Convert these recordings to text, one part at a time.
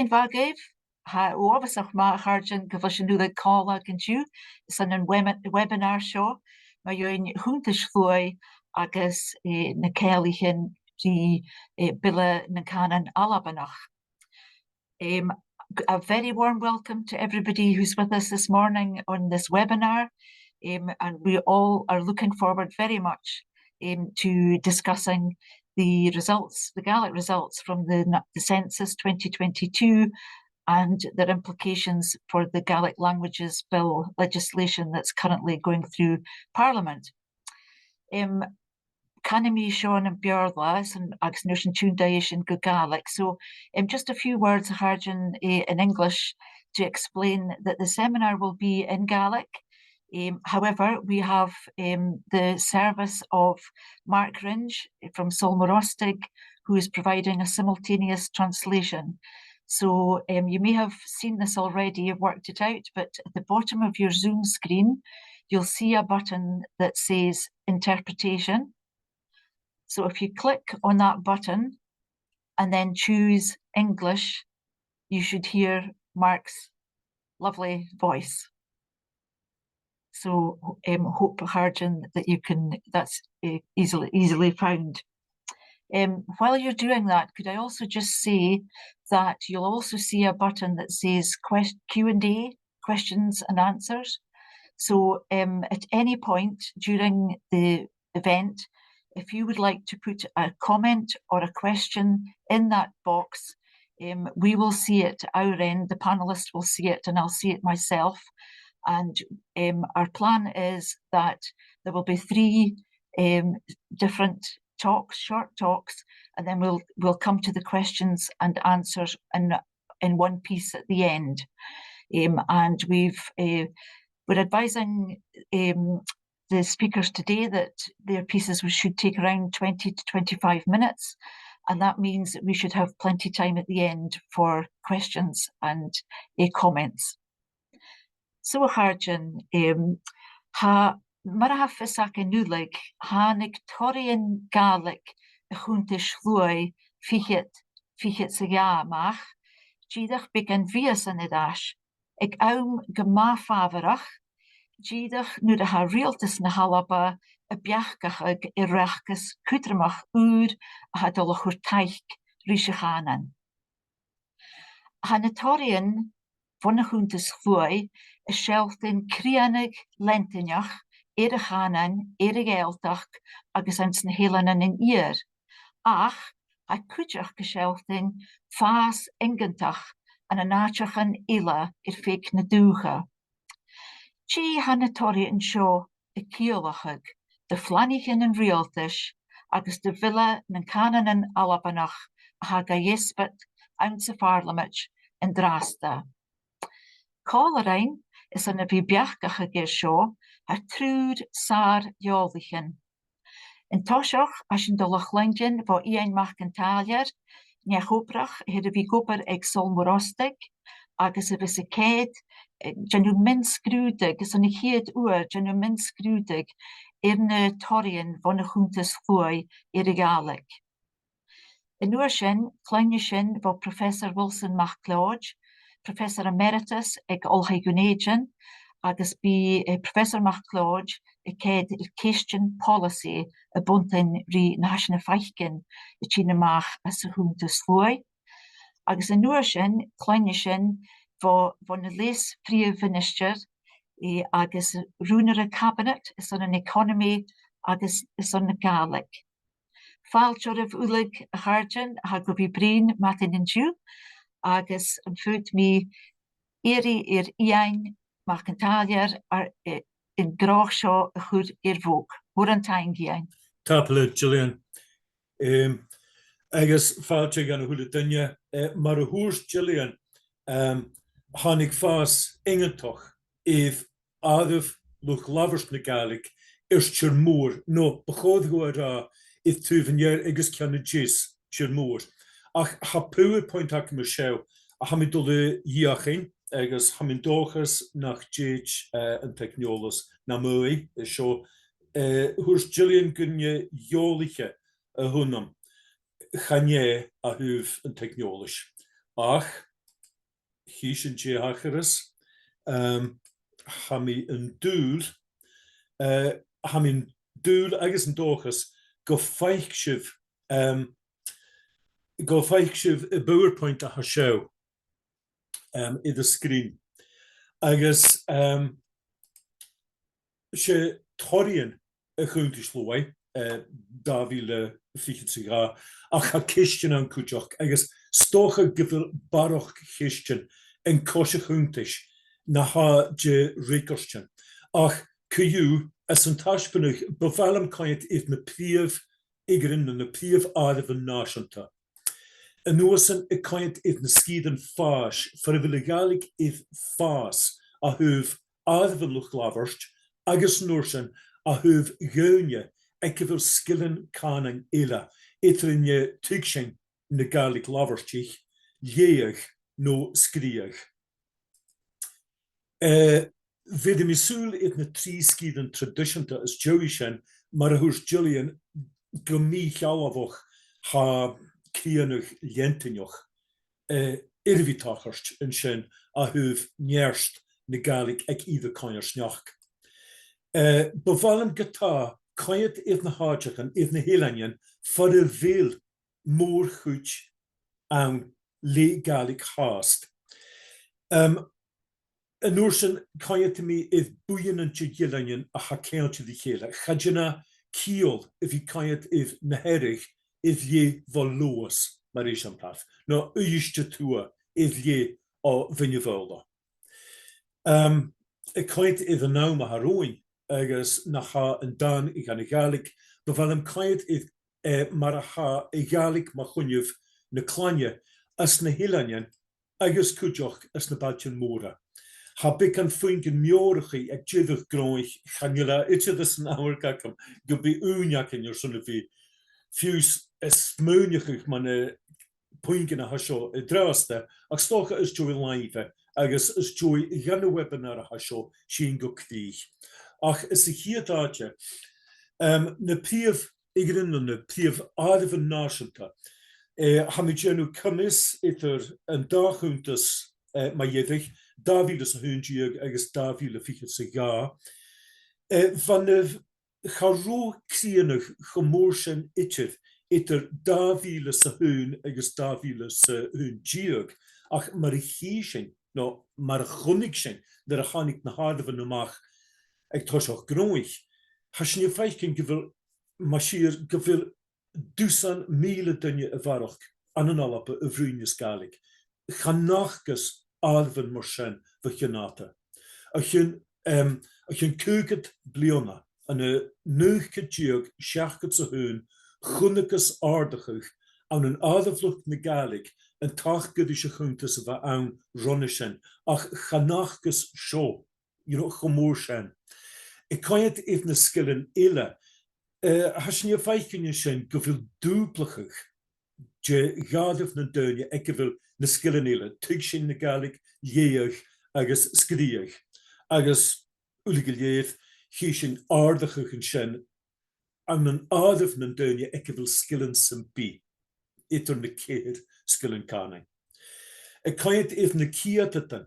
Vagéibh ha óbhasach má harjan go bhfuil sin nuair cála an dú san an webinar seo mar dhein Chunntais-Shluaigh agus na céalaithin rí bille na Cànan Albannach. A very warm welcome to everybody who's with us this morning on this webinar, and we all are looking forward very much to discussing the results, the Gaelic results from the census 2022 and their implications for the Gaelic Languages Bill legislation that's currently going through Parliament. Canimi Sean and Bjorlas and agus notion Chunntais-Shluaigh go Gaelic. So just a few words Harjan in English to explain that the seminar will be in Gaelic. However, we have the service of Mark Ringe from Sabhal Mòr Ostaig, who is providing a simultaneous translation. So you may have seen this already, you've worked it out, but at the bottom of your Zoom screen, you'll see a button that says Interpretation. So if you click on that button and then choose English, you should hear Mark's lovely voice. So hope Harjan that you can, that's easily found. While you're doing that, could I also just say that you'll also see a button that says Q&A, questions and answers. So at any point during the event, if you would like to put a comment or a question in that box, we will see it at our end, the panelists will see it and I'll see it myself. And our plan is that there will be 3 different talks, short talks, and then we'll come to the questions and answers in one piece at the end. And we're advising the speakers today that their pieces should take around 20 to 25 minutes. And that means that we should have plenty of time at the end for questions and comments. So Harjan, ha marach fisak in nulig, ha Nictorian Gaelic, a Chunntais-Shluaigh, fichet sa a-mach, dìreach big an vias an idash, ag gema fàbharach, dìreach nuair ha Riaghaltas na h-Alba, a beachdachadh I reachdas cudromach a luchd taic, Riaghaltas. Ha Nictorian von na Chunntais-Shluaigh, a sealltainn Cànan Albannach, chànan, Riaghaltas, agus an h-Eileanan in nuair. Ach, ha cudromach a sealltainn fás ingantach an a-mach an ila feig na dúcha. Tí ha Nictorian seo a ceallachadh, de flanighin an Riaghaltas, agus de villa na Cànan Albannach ha Gàidhlig an Parliament an-dràsta. Cálarein is an a bhí beachdachadh seo a trúd sár Gàidhlig. In toiseach as sin do luchd-labhairt bó Iain Mac an tallar, neachobrach a bhí gobar ag Sabhal Mòr Ostaig, agus a bhís a céad genú minscrúdig, is an a chéad uair genú minscrúdig na torian von na Chunntais-Shluaigh Riaghaltas. In nuair sin, cloinne sin bó Professor Wilson McLeod, Professor Emeritus ag Oilthigh Dhùn Èideann, agus bí Professor McLeod a céad Christian policy a buntain rí na haisina faichcin a t-seiminear as a Chunntais-Shluaigh. Agus in nuair sin, cloinne sin bó na Leas-Phrìomh Mhinistear agus rúnar a cabinet is an economy agus is an Gàidhlig. Fáilteoibh Uilthigh a Harjan ha go bhí brín matin in dú, agus an fút mi éri Iain Mac an tallar in grách seo a chur bhóg. Mór an taic Iain. Tápla Gillian. Agus fáilte gan a thuaidh duine mar a thuairt Gillian tháinig fás ingantach adamh luchd-labhairt na Gaeilge tír mór nó bachód go rá t-seiminear agus ceanna dís tír mór. Ach ha puair pointach mar seo a ha mi dul díachin agus ha min dóchas nach déit an technolas na mui seo thuairt Gillian gunne jóliche a hunnam chané a thuh an technolas. Ach hísin hacharas, ha mi an dúl, ha mi dúl agus an dóchas go feich sibh i búrpoint a ha seo i the screen. Agus sé toraidhean a Chunntais-Shluaigh 2023 ach ha cistinn an cúteach agus stocha go bhfuil barach cistinn in cos a Chunntais na ha de récorstin. Ach cúiú as an taispeanach bhfuilm caint if na príomh igrin na príomh áireamh an náisiúnta. An nuasan I caint if na scídan fás for a bhfuil Gàidhlig if fás a thuh áireamh an luchd-labhairt agus nuairsin a thuh gheonne ag go bhfuil skillan Cànan eile itrinne tuigsin na Gàidhlig labhairtich léach nó scríoch. Bhíd mi súil if na trí scídan tradiisiúnta is Joey sin mar a thuair Julian go mí chealabhach ha críanach lientaineach irmhítachart in sin a thuh nearst na Gàidhlig ag iad cáinir sneach. Bhfuilm gotá caint if na háideachan if na h-Eileanan for a bhfuil mór chuid an le Gàidhlig háast. An nuairsin caint mi if buan an t-Eileanan a ha céilte di chéile. Chaidirna cíol if I caint if na herich if dhé bhil luas mar éis an plaf. No uiste tua if dhé ó vinne bhilda. I caint if an naum a haróin agus na ha an dan I gan I Gàidhlig, bhfuilm caint if mar a ha I Gàidhlig ma chuinneamh na clanne as na h-Eileanan agus cúteach as na bailte móra. Ha bic an fuingin meorachaí ag dúdach gráich chanila itchedas an áhar gacam go bí úneacin ar sunna bhí fiús smúneachach man puingin a haseo I drásta ach stocha is joy live agus is joy ganna webinar a haseo sin go clích. Ach is a hiadáte na príomh igrin na príomh áireamh an náisiúnta ha mi genú cumis idir an dá Chunntais ma dhéadach 2013 agus 2024 van charó críanach chomór sin itir idir 2013 agus 2013 ach mar a hí sin no mar a chunnig sin dar a chanig na háireamh an amach ag toiseach gróich. Ha sin feicin go bhfuil mar siar go bhfuil 200,000 duine a bharach an an Alba a bhrúine Gàidhlig. Chanachgus áireamh mar sin bheitchinnáta. A chun cúgad bliana an a nuachcha díog seachgad sa hún chunnachas ardachach an an áireamh na Gàidhlig an tachgad is a Chunntais a bheith ann runne sin ach chanachgus seo chomór sin. I caint if na skillan eile ha sin feicin sin go bhfuil dúplachach de Gàidhlig na duine ag go bhfuil na skillan eile tuig sin na Gàidhlig léach agus scríoch agus ulig go léamh hí sin ardachach an sin an an áireamh na duine ag go bhfuil skillan san bí idir na céir skillan Cànan. I caint if na cíatatan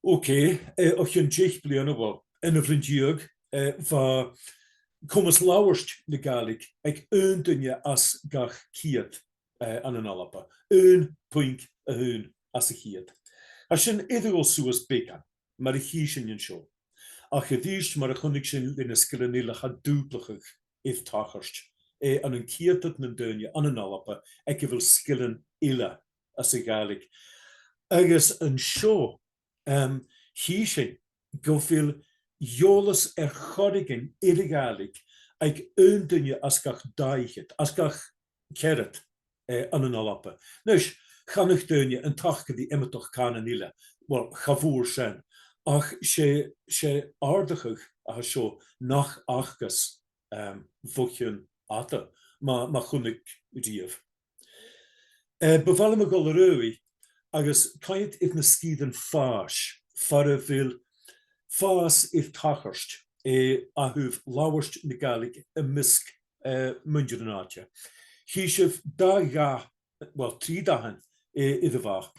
Oké, och een dicht bliana wel. En een vriendjeug va kommas lauwerst de Gàidhlig ag dunne as gach kiet an an Alba. Puink a hun as a kiet. As sin idir soas bekan, mar a hí sin seo. Ach gedíist mar a chunnig sin in a skillanile ha dúplachach if tacharst. An een kietet na dunne an an Alba ag bhfuil skillan ile as a Gàidhlig. Agus an seo hí sin go bhfuil jólas chodigin idir Gàidhlig ag dunne as gach daichid, as gach cerat an an Alba. Nus, chanach dunne an tachgad í imetoch Cànan ile, wel chavúr sin, ach sé ardachach a seo nach achgas bhuicheann ata, ma chunnig díobh. Bhfuilm a go ruí agus caint if na scídan fás for a bhfuil fás if tacharst a thuh láhairt na Gàidhlig a misc muindir an áte. Hí sibh 3 dahan idir bhach.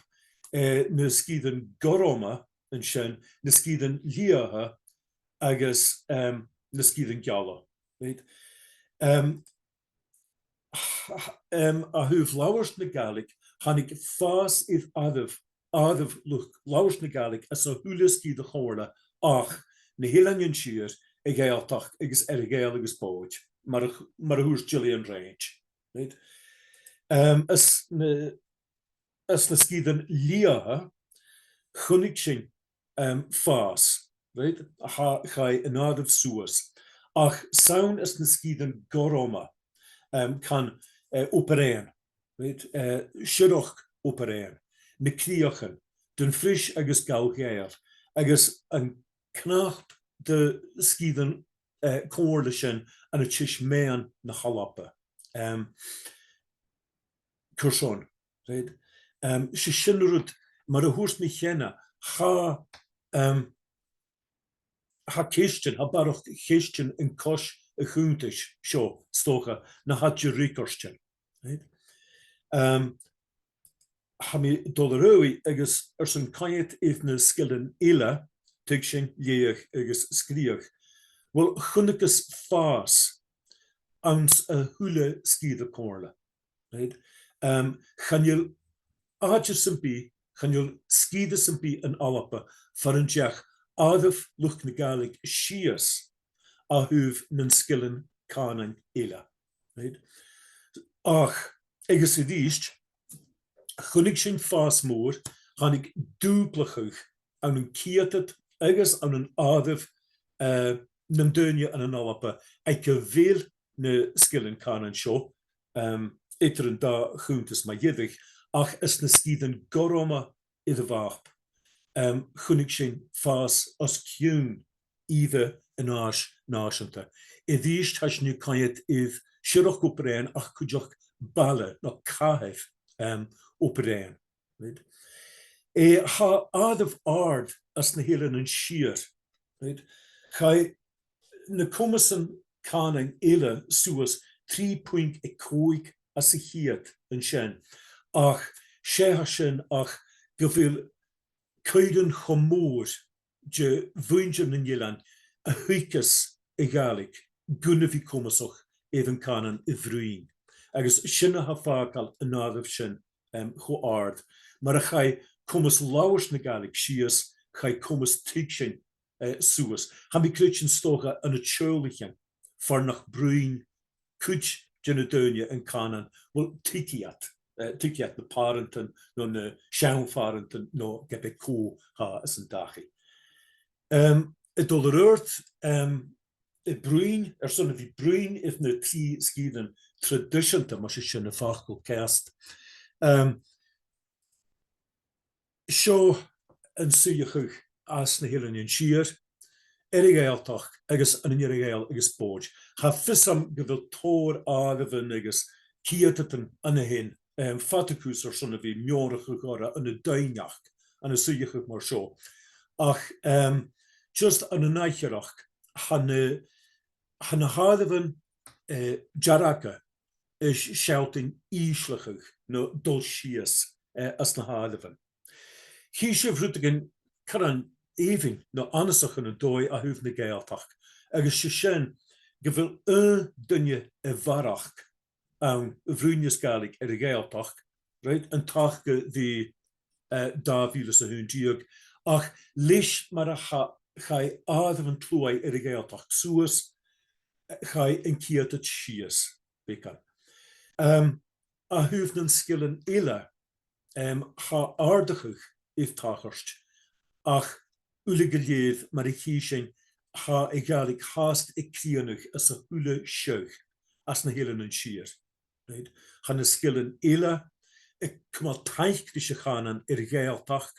na scídan goroma an sin, na scídan líatha agus na scídan geala. Right? A thuh labhairt na Gaeilge tháinig fás iad adamh labhairt na Gaeilge as a thuaille scíad a chomhairle ach na Héileann siar i Gaeltach agus ar a Gael agus bóid mar a thuair Gillian range. Right? As na scídan líatha chunig sin fás, right? Cha an adamh suas. Ach saun as na scídan goroma can operéan, right? Siroch operéan, na críochan, den fris agus galgéir, agus an knacht de scídan cóirle sin an a tiis méan na h-Alba. Curson, right? Se sin rud mar a thuairt na chéine ha chéistin, ha barach chéistin in cos a chúntais seo stócha na hadje rícorstin. Right? Ha mi dollarúi agus san caiet if na skillen ile tuig sin léach agus scríoch. Wel chunnegus fás ans a thuaille scíad a cóirle. Right? Chanil áte simpi, chanil scíad simpi an Alapa far an deach adamh lucht na Gaeilge sias a thuh nan skillen Cànan ile. Right? Ach, agus I díist, chunig sin fás mór, chanig dúplachuch an an ciatad agus an an adamh nan duine an Alapa ag go bhéal na skillen Cànan seo, idir an da chúntas ma dhéadach, ach is na scídan goroma iad a bháp. Chunig sin fás as ciún ive in áis náisianta. I díist has nu caiet iad siroch operéan ach cuideach balle na caitheh operéan. Right? Ha adamh ard as na Héileann siar. Right? Chai na cumasan Cànan ile suas 3.1 as a hiad an sin. Ach sé sin ach go bhfuil cuidan chomór de bhuintear na Héileann a thuicas I Gaeilge gúna bhí cumasach éhan Cànan I bhruain. Agus sinna ha fágal an adamh sin cho ard. Mar a chai cumas labhairt na Gaeilge sias chai cumas tuig sin suas. Ha mi cruit sin stócha an a teoirlichan far nach bruin cuid dina duine an Cànan wel tikiat na parentan no na seanfarentan no gebe có ha as an dachi. Het dollarurt bruin sonne vi bruin if na tí skiden traditionta mar se sinnne fachkel cast. Seo an suúideach as na Héileann siar, Riaghaltas agus an Riaghaltas agus bóid. Ha fissam go bhfuil tóir agahn agus ciatatan an hin, fatacús sonna bhí meorach gara an a dainach an a suúideach mar seo. Ach just an a naicheach hanna hadahn jaraka is sealltainn íslachach no dul sias as na hadahn. Hí sé bhrútagin Cànan éhín no anasach an dói a thuh na Gaeltach, agus sé sin go bhfuil duine a bharach an bhrúneas Gaeilge ar a Gaeltach, right? An tachge bhí dá bhílas a hún diog, ach leis mar a chai adamh an tlúai ar a Gaeltach suas, chai an ciatad sias becan. A thuh nan skillen ile cha ardachach if tachart, ach ule geleef mar ik sin ha ik galig haast ik krianach as a ule seug as na Héileann siar. Right? Han na skillen ile ik kom al taic de chànan Gaeltach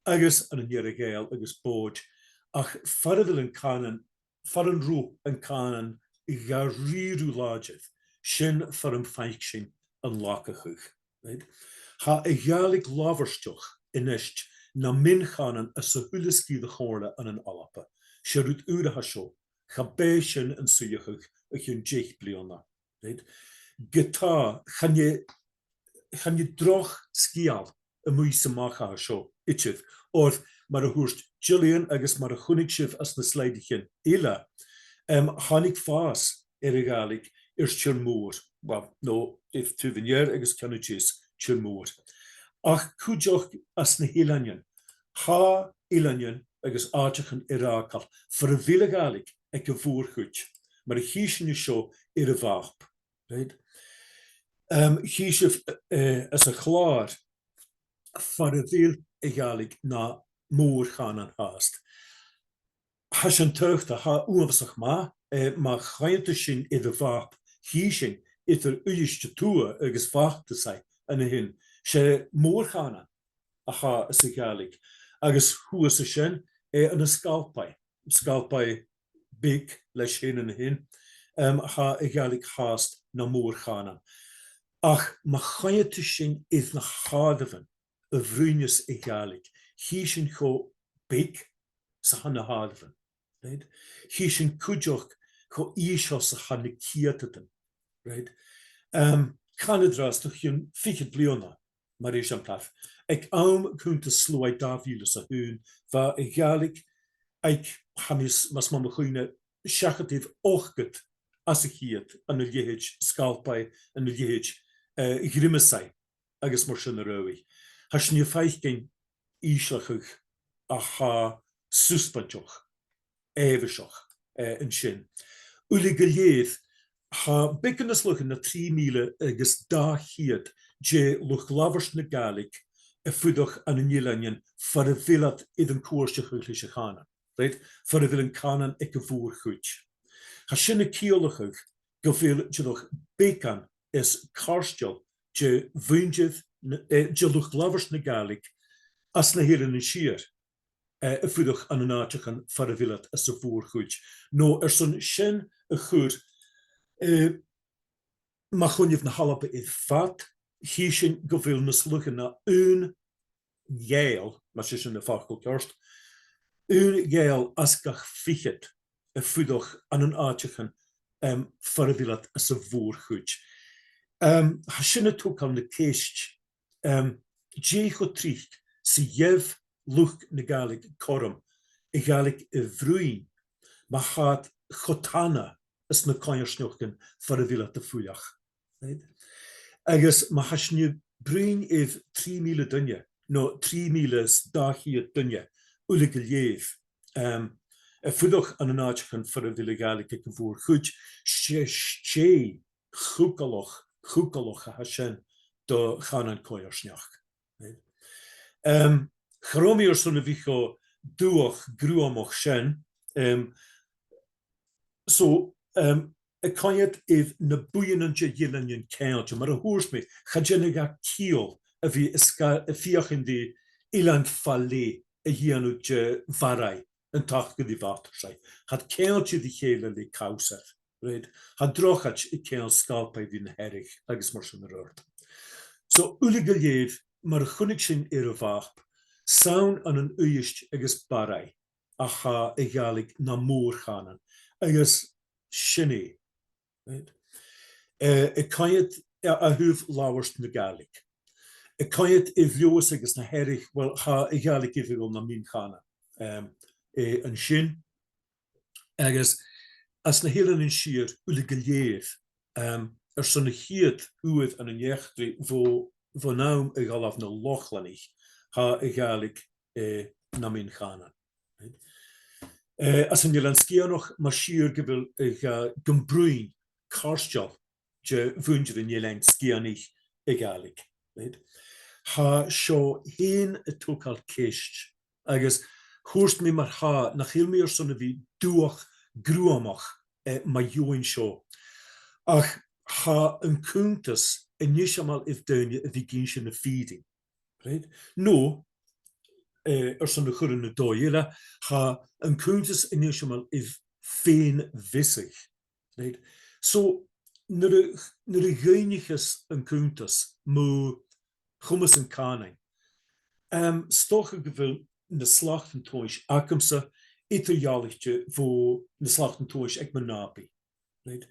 agus an Gael agus bóid, ach farvel an Cànan far an rú an Cànan gar riú láideh sin far an feic sin an lácachuch. Right? Ha galig lábharsteach inist na min Cànan as a thuaille scíad a chomhairle an an Alapa. Se rút údaithe seo, chabé sin an suúideach a chun 10 bliana. Right? Getá chan je droch scial y mwys y-mach a sio, itchid. Oedd mar a hwrst Gillian agus mar a chunig sif as na sleidichen ila. Hánig fás Riaghallig Tír Mór. Well, no, if t-seiminear agus Tír Mór. Ach cúideach as na h-Eileanan. Ha h-Eileanan agus áiteach an Riaghaltas for a Riaghallig ag a bhórchuid. Mar a hísin seo a bháp. Right? Híisih as a chláir for a Riaghallig na mór Cànan háast. Has an tuachta ha uamhasach ma chainte sin a bháp hísin uiste túa agus bhachta sa ana hin sé mór Cànan a cha is a Gàidhlig. Agus thuas a sin an a scalpai big leis sin ana hin ha a Gàidhlig háast na mór Cànan. Ach ma chainte sin na chádavan a bhrúineas a Gàidhlig. Hísin cho big sa hanna hádavan. Right? Hísin cúideach cho ísio sa hanna ciatadan. Right? An-dràsta chun fichid bliona mar éis an plaf. Ag Chunntais-Shluaigh Dhùn Èideann va a Gàidhlig ag hamis mas ma chuine seachatíh ochgad as a chiad an a dhéid scalpai an a dhéid grimasai agus mar sin a roi. Has ní feich gin íslachug a ha suspantoch éiviseach in sin. Uli gilléad ha becanas luchan na 3,000 agus 10,000 je luchd-labhairt na Gàidhlig a fuidech an an Eileanan for a bhilad iad an cuairteach a Cànan. Right? For a bhil an Cànan ag a bhórchuid. Ha sin a ciolachug go bhfuil jedoch becan is carstial je bhuinjid je luchd-labhairt na Gàidhlig as na h-Eileanan siar. A fuidech an an áiteachan for a bhilad as a bhórchuid. No son sin a chur ma chuineh na h-Alba iad fat, hísin go bhfuil na sluchan na ghéal, mar sin na fachcail cearst, ghéal as gach fichid a fuidech an an áiteachan for a bhilad as a bhórchuid. Ha sinna tócam na céist dé go trícht sa dhéibh luch na Gàidhlig choram a Gàidhlig a bhrúin ma chad chotana is na caiirsneochtan for a bhilad a fuiach. Right? Agus ma hasni brúin iad 3,000 dunne, no 3,000 dunne ula gilléad a fuidech an an áiteachan for a bhile Gàidhlig ag a bhórchuid sé chúcaloch a sin do Cànan caiirsneach. Chromior son a bhícho dúach grúamach sin so a caiad iad na buanan de Eileanan ceantte mar a thuairt mé chadénne ga ciol a bhí fiochan dí Ilan fallé a dhéanú de bharai an tach go dtí bhatar sé. Had ceantte dí chéile le causa. Right? Had drochad I ceann scalpai dí na herich agus mar sin rört. So ula gilléad mar chunig sin ar a bháp saon an an uist agus barai a cha a Gàidhlig na mór Cànan agus sinné. Right? A caiad a thuh láhairt na Gàidhlig. A caiad I bhleoas agus na herich well cha a Gàidhlig I bhfuil na mín Cànan an sin agus as na h-Eileanan siar ula gilléad son na chiad uad an an dheachtri vo náam a galaf na lochlanich ha a Gàidhlig na mín Cànan. As an Eileanan scianoch mar siar go bhfuil gombrúin carstial de bhuindir an Eileanan scianich a Gàidhlig. Ha seo héin a tócáil céist agus thuairt mé mar ha nach chéilméar son a bhí dúach grúamach ma join seo. Ach ha an Chunntais níos amal if daine a bhí gin sin na feeding. Right? No, son na churan na dóile, ha an Chunntais níos amal if féin visig. Right? So, nuair a ghainichas an Chunntais mó chumas an Cànan, stocha go bhfuil na slachtantóis acamsa itarhealachte vo na slachtantóis ag manapi. Right?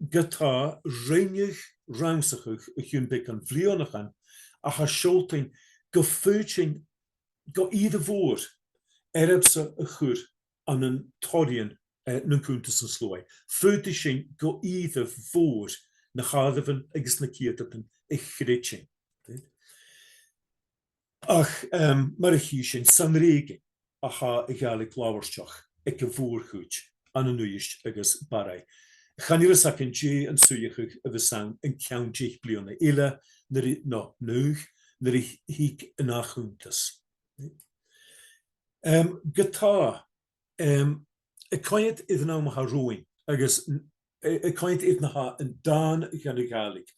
Gotá rinneach ramsachuch a chun bec an bhlionnachan a ha sealltainn go fúitin go iad mhór erebsa a chur an an toraidhean na Chunntais-Shluaigh. Fúilte sin go iad mhór na chadamhan agus na cíotachtain I chreitin. Ach mar a hí sin san réige a cha I Gàidhlig lábhairteach ag go bhór chuid an an nuair agus barai. Chanile sacin dé an suúideachadh a bheith san an ceann 10 bliana ile nuair nar hiic in á Chunntas. Gotá a caiint iad ná ha roin agus a caiint iad na ha an dáin gan Gàidhlig.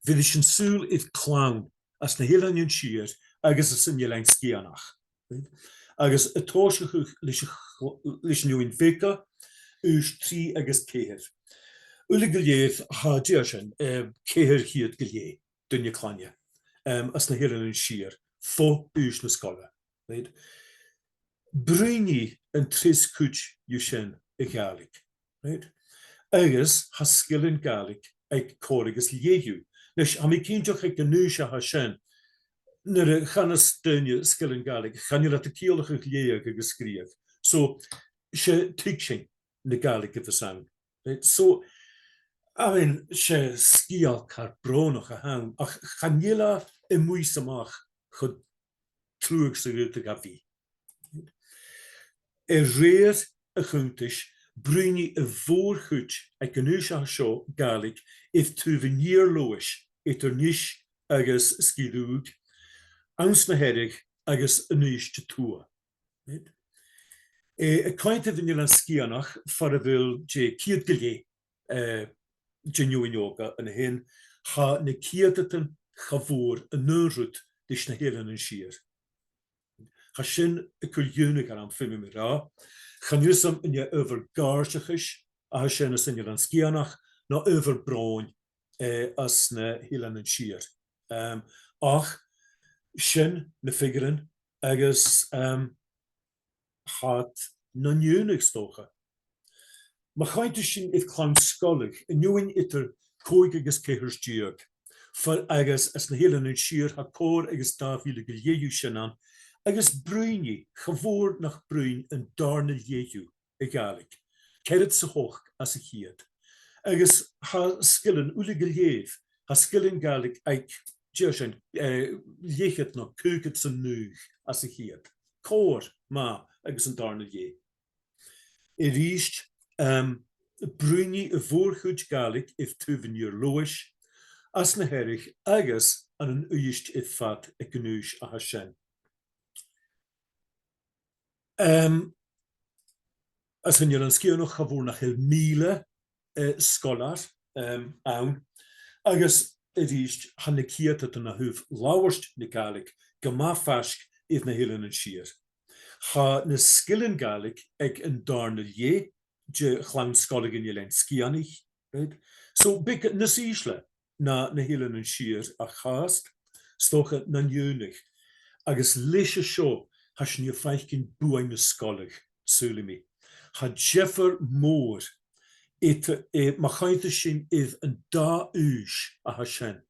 Bhí sin súil iad clán as na h-Eileanan siar agus as an Iain Scianach. Agus atáiseach leis nuain bhéca ús 3 agus 4. Ula go léir ha dé sin 4 hiad go lé dunne clanne as na h-Eileanan siar fó ús na scoile. Bríní an 3 cúid ju sin I Gàidhlig. Agus ha skillin Gàidhlig ag córagus léú. Nes ha mi cínteach ag ganúise ha sin nar a chanas dunne skillin Gàidhlig chanile a cíolach léag agus scríag. So se tuig sin na Gàidhlig a sang. So I mean se scial car brónach a hang ach chanile I muosamach chud trúig sa rúta a bhí. Réir a Chunntais bríní a bhór chuid ag ganúise seo Gàidhlig if t-seiminear lois itar níos agus scílúg, ans na heireach agus a níos te tua. A caiint a bhíine an Scianach far a bhfuil dé ciad go lé genuine óga an hen ha na cíadatan chavór a nurút dis na h-Eileanan siar. Cha sin a cuilúnig ar an filmi mi rá, chanúsam inne over gáirteachis a ha sin as inne an Scianach na over bráin as na h-Eileanan siar. Ach sin na figurin agus hat na nniunig stocha. Ma chainte sin if clan scolig, in nuain itar 5 agus 4 diag, for agus as na h-Eileanan siar ha cór agus dáhíle go léú sin an, agus brúini, chavór nach brúin an darna léú I Gàidhlig, cead sa hoch as a chiad. Agus ha skillan ula go léh, ha skillan Gàidhlig ag sin léchad na cúgad sa nuach as a chiad. Cór ma agus an darna lé. I ríist brúini a bhór chuid Gàidhlig if t-seiminear lois, as na heireach agus an an uist I fad ag ganúis a ha sin. As an Iain Scianach chavór nach míle scolar ann, agus I ríist han na cíotachtain na thuh lábhairt na Gàidhlig go má feasc if na h-Eileanan siar. Ha na skillin Gàidhlig ag an darna lé de chlan scolig in Iain Scianach. So big na sísle na h-Eileanan siar a chast, stocha na nniunig, agus leis a seo ha sin je feicin buain na scolig, súla mi. Ha Sabhal Mòr ma chainte sin if an dá ús a ha sin,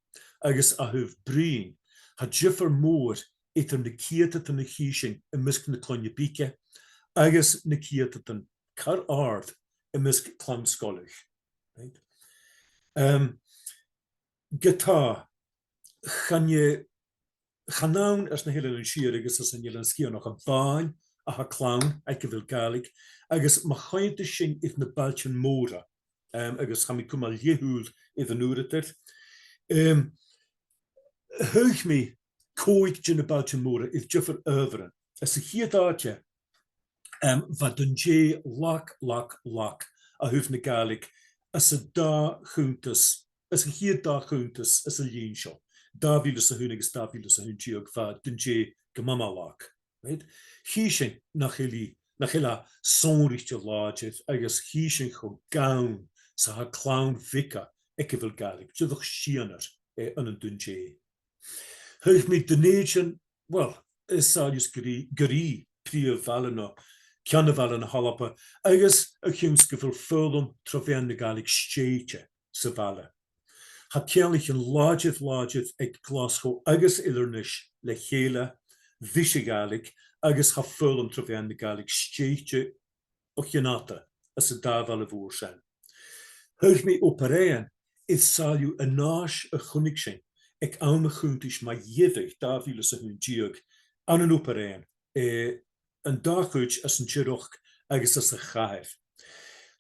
agus a thuh brín, ha Sabhal Mòr itar na cíotachtain na hísin I misc na clonne bíce, agus na cíotachtain car ard I misc clan scolig. Gotá Cànan as na h-Eileanan siar agus as an Iain Scianach a bhain a ha clán ag go bhfuil Gàidhlig, agus ma chainte sin if na Baltin móra, agus ha mi cuma léhúil if an úratar. Thuig mi cóig de na Baltin móra if Sabhal överan. As a chiad áte, va dun dé lach a thuh na Gàidhlig as a dá Chunntas, as a chiad dá Chunntas as a líon seo. Dávílas a hún agus dávílas a hún diog va dun dé go mama lach. Hí sin nach heile sonrichte láideh agus hí sin go gaun sa ha clán vica ag go bhfuil Gàidhlig, tuadach síanar an an dun dé. Thuig mi dunéidsin, well, is sáilis gurí príomh bhealana, ceanna bhealana h-Alba, agus a chiúns go bhfuil fólam troféan na Gàidhlig stéite sa bheala. ha ceannaigh an láideamh ag Glasgow agus idirnis le chéile bhíse Gàidhlig agus ha fólam trofean na Gàidhlig stéite ó chinata as a dábhal a bhór sin. Thuig mé oparéan is sáiliú a náis a chunig sin ag am a chúntais má dhéadh dábhílas a hún díog an an oparéan an dáchuid as an tíireach agus as a chaibh.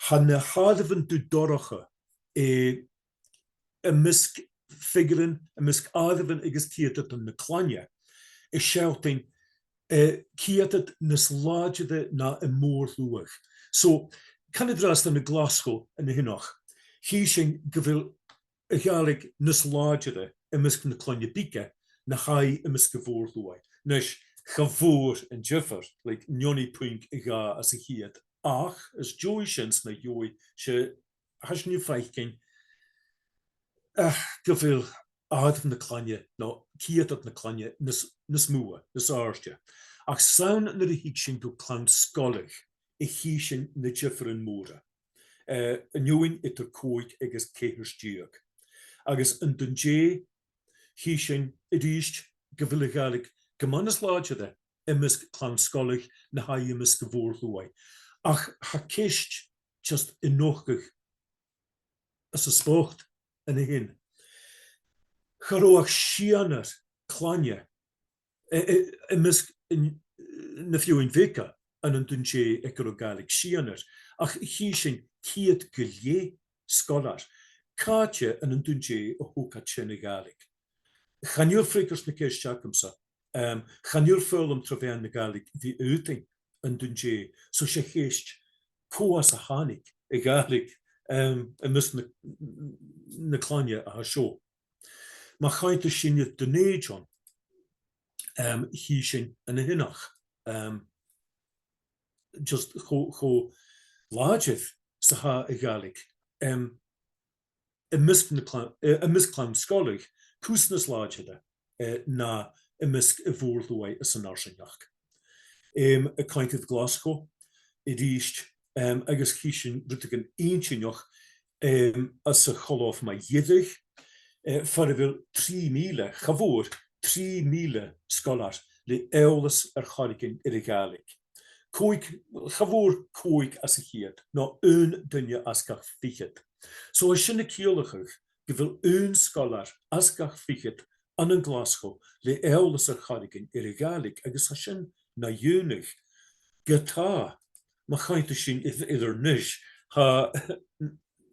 Ha na hádamhan dú doracha a misc figurin, a misc ádamhan agus cíatad an na clanne is sealltainn cíatad nas láideada na a mór luach. So, can an-dràsta na Glasgow in na hinach, hí sin go bhfuil a Gàidhlig nas láideada a misc na clanne bíce na haid a misc go bhór luach. Nes Chavór an Jeffar, like Njoni Punk ga as a hiad. Ach, as Joishens na Joi, she has nu feiking go bhfuil ád na clanne, no kiad na clanne, nas mua, nas áirte. Ach saun na híig sin go clan scolig I hí sin na Jeffar an móra. An Join itar cóig agus céhir díog. Agus an dundé hí sin idíist go bhfuil a Gàidhlig Gemanas láideada I misc clan scolig na haid I misc go bhór luai. Ach ha cist just I nóchgach as a spócht in a hin. Charóach sianar clanne I misc na fiúin vica an dundé ag go Gàidhlig sianar. Ach hí sin ciad go lé scolar. Cáte an dundé a hócad sin a Gàidhlig. Chanúr fricars na céis teacamsa. Chanúr fólam trofean na Gàidhlig bhí úting an dundé, so sé chéist cóas a Thàinig I Gàidhlig a mis na clanne a ha seo. Má chainte sinne Dhùn Èideann hí sin an a hinach. Just cho láideamh sa ha a Gàidhlig a misclan scolig cúsnas láideada na a misc a bhór luai as an arsinach. A caintead Glasgow I díist agus hí sin rutig an einsinach as a choláh má dhéadh far a bhfuil 3,000 chavór 3,000 scolar le eolas chárigin a Gàidhlig. Chavór cóig as a chiad, ná dunne as gach fichad. So is sinna cíolachach go bhfuil scolar as gach fichad an Glasgow le eolas chárigin a Gàidhlig agus a sin na dúnach gotá má chainte sin idir níis ha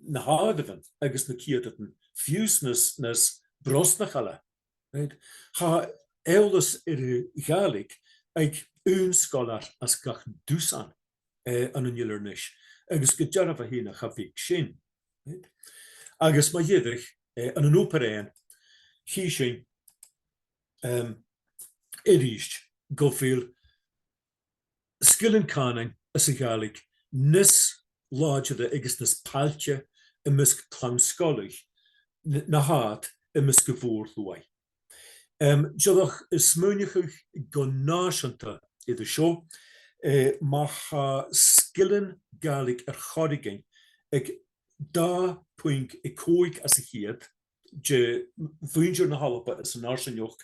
na hádamhan agus na cíadatan fiúsnas nas brosnachalla. Ha eolas Gàidhlig ag scolar as gach dúsan an idir níis agus go dearmh a hína chafik sin. Agus má dhéadh an an óperéan hí sin iríist go bhfuil skillan Cànan as a Gàidhlig nis láideada agus nas páilte a misc clan scolig na hád a misc go bhór luai. Jodach is smúneachach go náisianta idir seo má ha skillan Gàidhlig chárigin ag 2 cóig as a chiad de bhuindir na h-Alba as an arsinneoch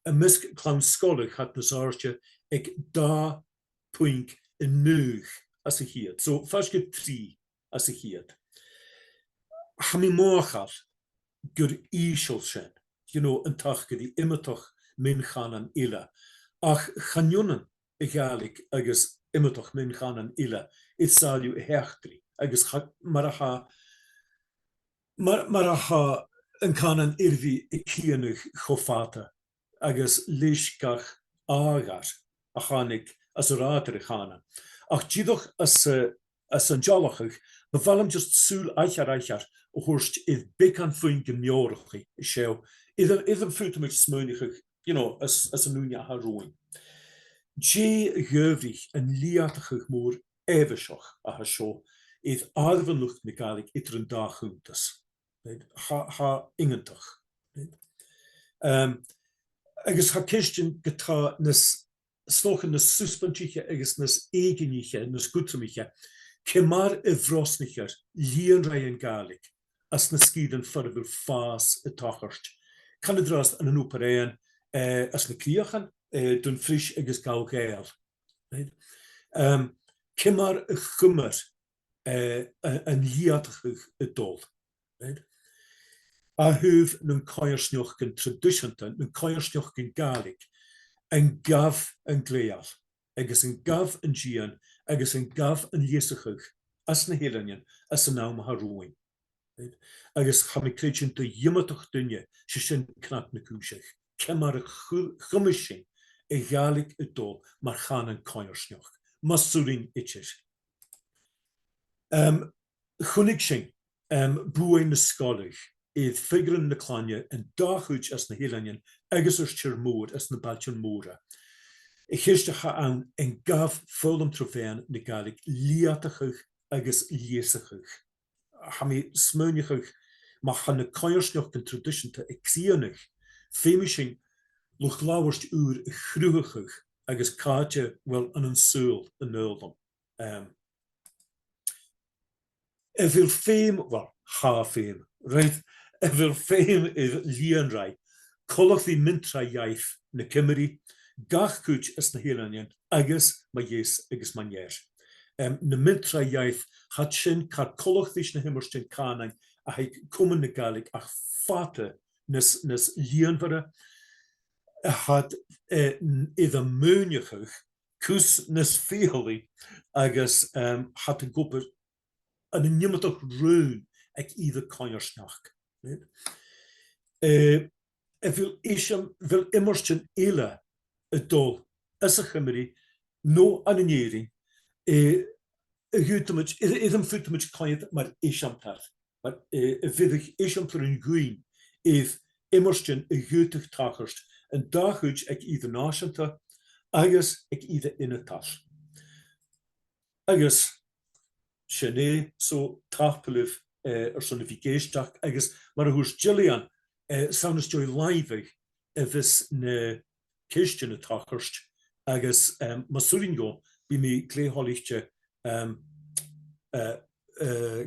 a misc clan scolig hat nas áirte ag 2.9 as a chiad. So fáisce 3 as a chiad. Ha mi máchar gur ísio sin, an tach go dí imitach min Cànan ile. Ach chanionan a Gàidhlig agus imitach min Cànan ile is sáiliú a hechtri agus mar a ha an Cànan irvi I cíanach chofáta agus leis gach ágar a Thàinig as a rátar a Cànan. Ach díadach as an dealachach, bhfuilm just súl aichar ó thuirst iad becan faoin go meorachaí I seo. Iad an fuútamid smúneachach, as an núine a róin. Dé gheobhlich an líatachach mór éhaiseach a ha seo, iad ábhan lucht na Gàidhlig idir an dá Chunntais. Ha ingantach. Agus ha kistin gotá nas slochan nas suspantíche agus nas éigeníche, nas cudromiche, cemar a bhrosnicher líon ra an Gàidhlig as na scídan farbal fás a tachart. Can an-dràsta an an-Oparéan as na críochan dún fris agus gáilgéal. Cimar a chumar an líadachadh a dul. A thuh nun cairsneochgan tradiisianta, nun cairsneochgan Gàidhlig, an gabh an gléal, agus an gabh an dían, agus an gabh an Leas-Phrìomh as na Eileanan, as an am harúin. Agus chamicréidsin do Imitach dunne se sin knat na cúiseach. Cemar a chumis sin a Gàidhlig a dul mar Cànan cairsneoch. Masúrin itir. Chunnig sin buin na scoilg iad figran na clanne an dáchuid as na Eileanan agus tir mór as na Baltian móra. I chistecha an gabh fólam troféan na Gàidhlig líadachadh agus Leas-Phrìomh. Ha mi smúniachadh má cha na cairsneoch an tradiisianta ag cíanach féimi sin luchd-labhairt úr a chrúachadh agus cáte bhfuil an súil an nôldam. Bhfuil féim, well, há féim, right? Bhfuil féim I líonraid, colachtaí mintra dheith na Cimrí, gach cúid as na Eileanan agus ma dhéas agus ma néir. Na mintra dheith hat sin car colachtaís na himmerstin Cànan a haig cuman na Gàidhlig ach fata nas líonmhara had iad a múneachadh cús nas féhalaí agus hat a gopur an nimmatach rún ag iad a cairsneach. Bhfuil immerstin éile a dul as a Chimrí nó an inéiring idem futamid caiad mar éisiamtar. Maar vidig éisiamtar an gúin if immerstin a gútach tachart an dáchuid ag iad náisianta agus ag iad inatas. Agus sinné so tápalih son a bhí géisteach agus mar a thuair Gillian sanas joy laimhigh a bhís na céiste na tachart agus masúrin go bí mi clétháiligte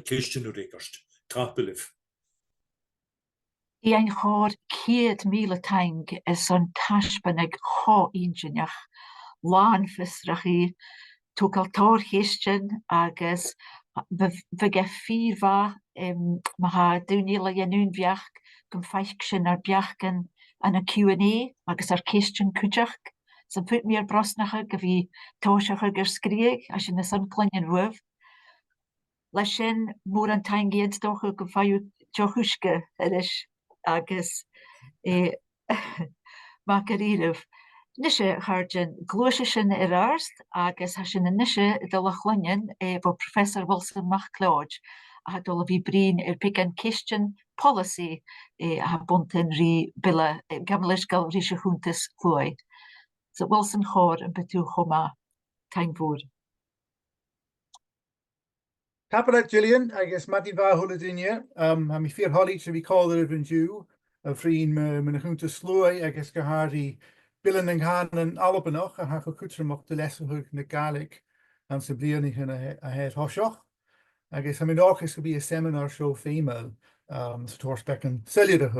céiste na réigart tápalih. Iain chóir 100,000 taing is an taispannig cho-ingineach lán fisrachaí tógaltóir chéistin agus bheith fíormha má ha dúnéile dhéanún beach gon faic sin ar beachgan an a Q&A agus ar céistin cúideach san put mí ar brosnacha go bhí tóiseacha gur scríoch a sin na san cluinean ruamh. Leis sin mór an taing géad dócha go bhaú teochuisce iris agus má go riamh. Nise harjan glúise sin ar airst agus ha sin na nise do le chluinean bh Professor Wilson McLeod a ha dul a bhí brín ar pigan céistin policy a ha buntin rí bille gamlis gal rí se Chunntais-Shluaigh. So Wilson chóir an betú chomá taing bhór. Capelette Gillian, agus Matty bha hula dunne, ha mi fear holly to be called a Jew, a frín me Chunntais-Shluaigh agus go háí Bilan an Cànan Albannach a ha go cudromach de Leas-Phrìomh na Gàidhlig an sa blianachan a het hoiseach. Agus ha mi áchas go bí a seminar show féimeáil sa tórspecan sealltainn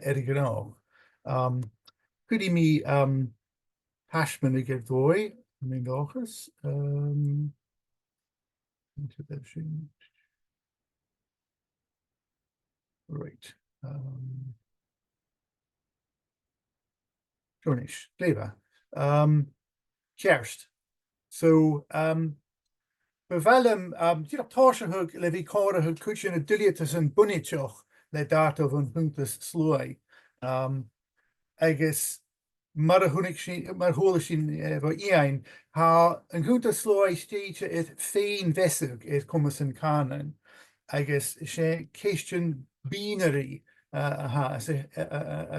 ar gná. Cudi mi hasman I give dói, mi áchas. Right. Journeys, Kerst. So, bevelum, táisithug le bhí cáirithe cúisin a dúileatas an buniteach le dáta van Chunntais-Shluaigh. Agus mar a thunig sin, mar thuala sin bh Iain, ha an Chunntais-Shluaigh stéite is féin vesug is cumas an Cànan. Agus sé céistin binary as a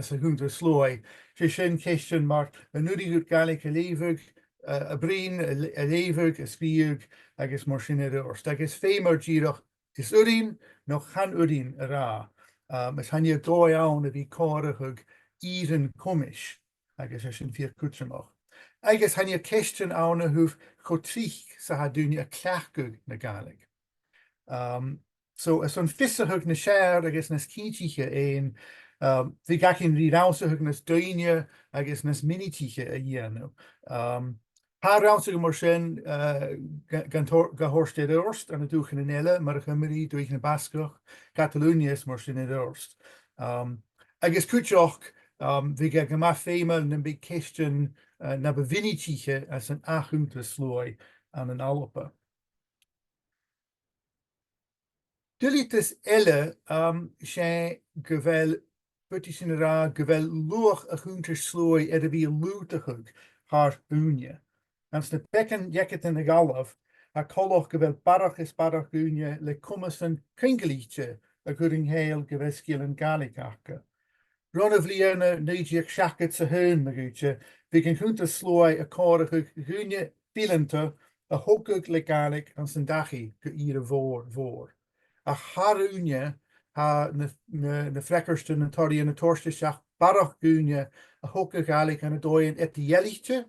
Chunntais-Shluaigh. Sé sin céistin mar an nuair Gàidhlig a léimhigh, a brín, a léimhigh, a spíoch, agus mar sin ar orst. Agus féimar díreach is urín nó chan urín a rá. Is hanne dói ann a bhí cáirithe íran cumis, agus sin fíor cudromach. Agus hanne céistin ann a thuh cho-tríoch sa ha dúine a cleachgug na Gàidhlig. So as an fissahug na share agus nas cítiche ein vi gachin rirásahug nas duine agus nas minitiche a dhéanú. Haar rásig mar sin gahorstead orst an a dúchan in eile mar a chummerí dúchan na Bascoch Catalúnias mar sin in orst. Agus cúteoch vi ga ma féime na big question na bevinnitiche as an Chunntais-Shluaigh an an Alba. Dilitas eile sé govel putti sin ra govel luach a Chunntais-Shluaigh a bhí luchd-labhairt haar úne. Ans na bekken jeket in de galaf a koloch govel barach is barach úne le cummasan kringelietje a goring heil govel skillen galikake. Ron of lierne neidjek shaket sa hun na gutje, vi kan Chunntais-Shluaigh a korige úne filente a hokug le galik an san dachi go ire voor. A harúne ha na frekkerste na toraidhean na toraidheach barach úne a hokug galik an a dóin h-Eileanan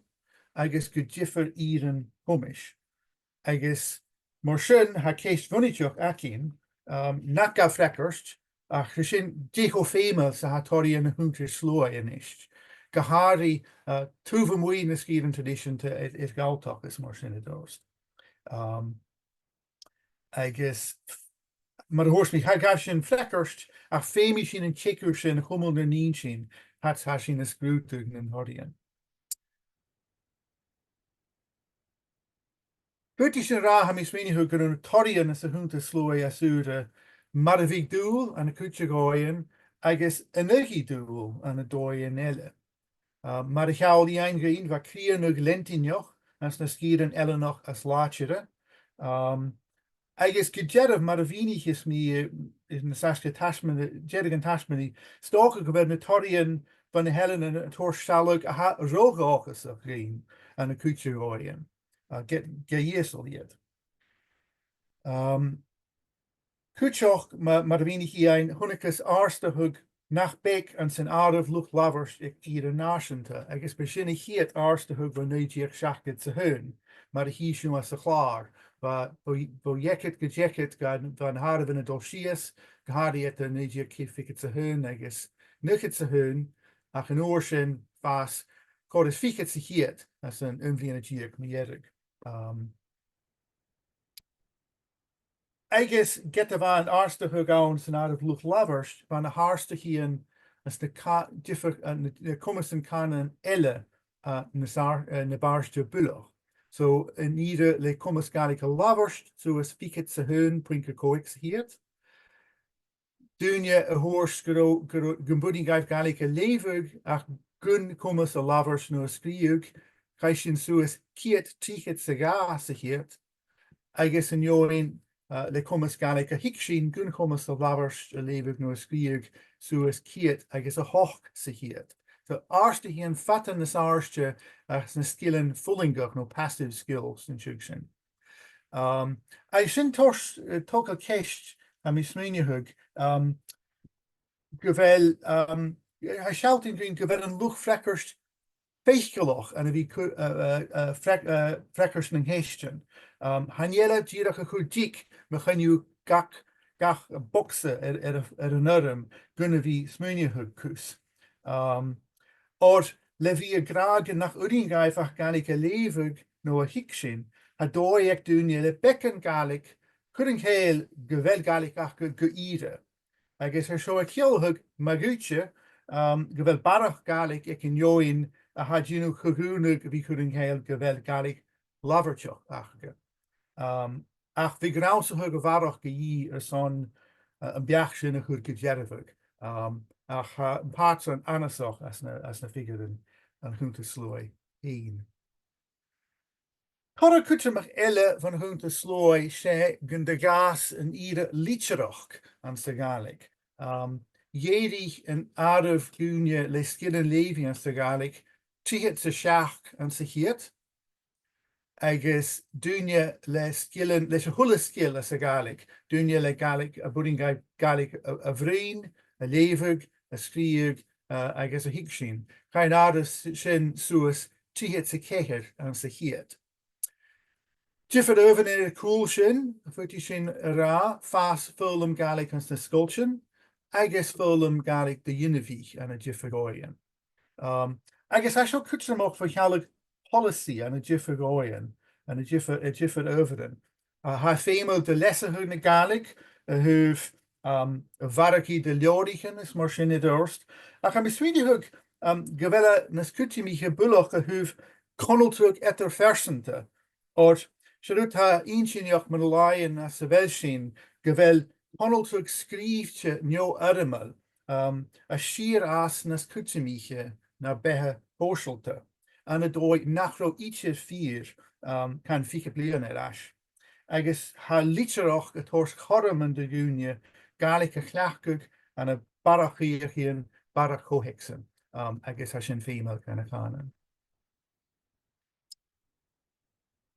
agus go jiffer ieren humish. Agus mar sin ha keist vunnitjoch akin naka frekkerst a sin decho féime sa ha toraidhean na Chunntais-Shluaigh in ist. Gahari tuva mui na skieren tradition te is Riaghaltas is mar sin dost. Agus maar hoors me gaf sin frekkerst a fémi sin en checker sin hummel na nien sin hat ha sin a scrútug in toraidhean. Putti sin ra ha mis mini hu gon toraidhean as a Chunntais-Shluaigh asúre mar a bhí dúil an a cúte gáin agus energie dúil an a dóin eile. Mar a cheall Iain Gain va críanug lentinjoch as na skieren eile noch as látere. Agus go jeireh mar a bhínichas mí is na saske tashmani, jerigan tashmani, stocha go na toraidhean van na helen an a torshalug a ha rogáchas a green an a cúte gáin. Gehiesel yet. Cúteoch mar a bhínig Iain hunnicus arstahug nach beic an san áramh luchd-labhairt ag tíre náisiúnta, agus be sinna chiad arstahug van nuair seachad sa hun, mar a híisiú as a chlár, bo jekit go jekit gan haar van a dolsias, gehadi et a nuair kifikit sa hun, agus nuchit sa hun, ach an oor sin fas, córas fikit sa chiad as an umbliana díag mierig. Agus get of an arstahug an san áramh luchd-labhairt van a harsta hían as the cummasan Cànan eile na barste buloch. So in ire le cummas galig a labhairt, so as fikit sa hun prinke coix hiet. Dúne a hors gumbuding gaif galig a levug ach gun cummas a labhairt no a scríug, Caishin suas kiet tichet sa ga sa hiet. Agus an join le cummas galig a hikshin gun cummas a labhairt a levug no a scríug suas kiet agus a hoch sa hiet. So arste hien fatan nas arste as na skillen fullingach no passive skills in shugshin. I sin tokal keist a mis meinihug govel I shouting green govel an luch frekkerst Feichgeloch en wie frekkers en heesten. Hanjelle dìreach a chudik me gan you gach bokse een arm gunne wie smuinehug kus. Or le wie a gragen nach uringaifach galig a levig no a hikshin, ha dooi ek dunje le bekken galig, kuring heel gewel galig ach go ire. Agus so a kielhug magutje, gewel barach galig ek in join a had you chuúnug vi kuring heil govel galig lavertjoch achge. Ach vi grause hug varach ge son een beachsin a chud gejervig. Ach parts an anasoch as na figuren an Chunntais-Shluaigh een. Tor cudromach eile van Chunntais-Shluaigh sé gun de gas an ire licherach an sa galig. Jedig an áramh glúne le skillen levi an sa galig, Tihet sa seach an sa hiet, agus dúne le skillen leis a hulle skill as a galig, dúne le galig a buding galig a bhrín, a levig, a scríug, agus a hikshin. Cain áras sin suas tihet sa céhir an sa hiet. Differ over in a cool shin, sin ra, fast Fulham Gaelic as the sculption. I guess Fulham Gaelic the Univich and a Jiffagoyan. I guess I shall cut them off for Gaelic policy and a Jiffagoyan and a Jifford Overden. Haar female de lesser na Gaelic, who've Varaki de Lorichen is mar sin dorst. I can be sweetie hook Gavella Nascutimiche Bulloch who've Conaltrug etter versente. Or Sharut ha inchinoch man lion as a Velshin, Gavel Conaltrug skriefje njo armel, a sheer as Nascutimiche na behe horshelte. En het ooit nachro ietsje vier kan fieke blian ash. I guess ha litterach het horst chormen de Unie, Gaelic glachkug en a barach hier barach co-hexen. I guess ha sin female kind of canon.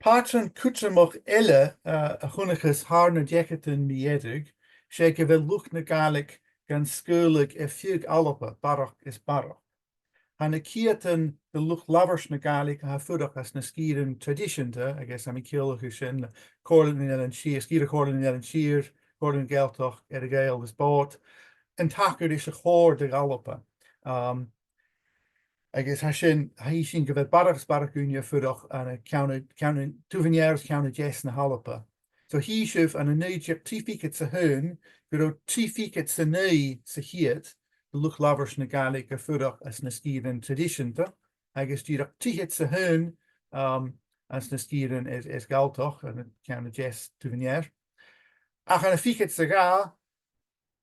Patron cudromach a chunniges harne jeketen miedig, shake wel lucht na Gaelic gan skulig fiug Alba, barach is barach. Han a kieten de luchd-labhairt na Gaelic ha fudach as na skieren traditionte, I guess I'm a kill who sin Cànan Albannach sheer, skier Cànan Albannach sheer, Cànan Geltoch, Gael is bought, and tacker is a chor de Alba. I guess he sin gyfer barach unia fudach and a counted 2 years counted Jess na Halapa. So he shuf and a new trifiket sa hun, gyda trifiket sa neu sa hiet, de luchd-labhairt na Gaelic a fudach as na skieren traditionte. I guess dìreach trihet sa hun as na skieren is galtoch and a counted Jess 2 years. Ach an a fiket sa ga,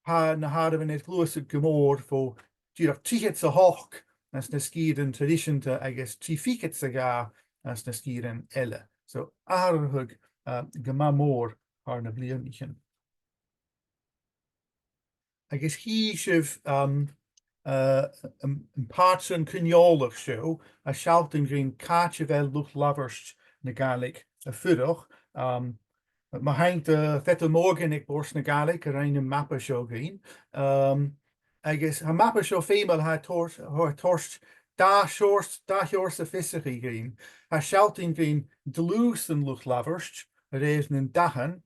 ha na harden het gloosig gemoord voor dìreach trihet sa hoch, as na skieren traditionte, I guess, trifiket sa ga as na skieren elle. So, aarhug gema mór har na blianichen. I guess he shif patron cyniolig show, a sealltainn green kaartjevel luchd-labhairt na Gaelic a fudach. Maar hangt vette morgen ik borst na Gaelic, a reine mappa show green. I guess ha mappa show female ha torst da shorst a fissigi green. Ha sealltainn green delugs en luchd-labhairt, reisn in dahan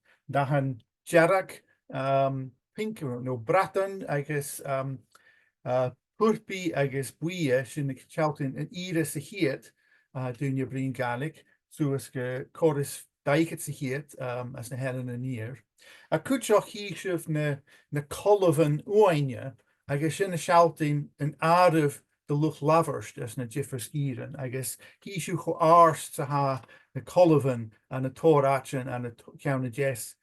jarach, pink no bratan, I guess purpi, I guess buie, sin ik sealltainn an iris a hiet, doen je brin Gaelic, so as ge choris daic sa hiet, as na helen an ear. A kutjoch hi shuf na colovan uaine, I guess in a sealltainn an aarif de luchd-labhairt as na jiffer skieren. I guess hi shuf go arst sa ha na colovan and na toraidhean and na county Jess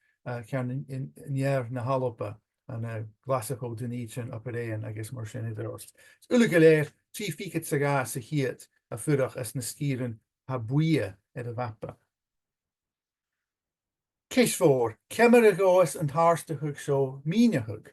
county in year na Halpa and a classical Denetian up at Ayan, I guess mar sin idrost. Ulugaleir, trifiket sa ga sa hiet a fudach as na skieren ha buie a vappa. Kishfor, Kemmeragos and Harstahug show Minahug.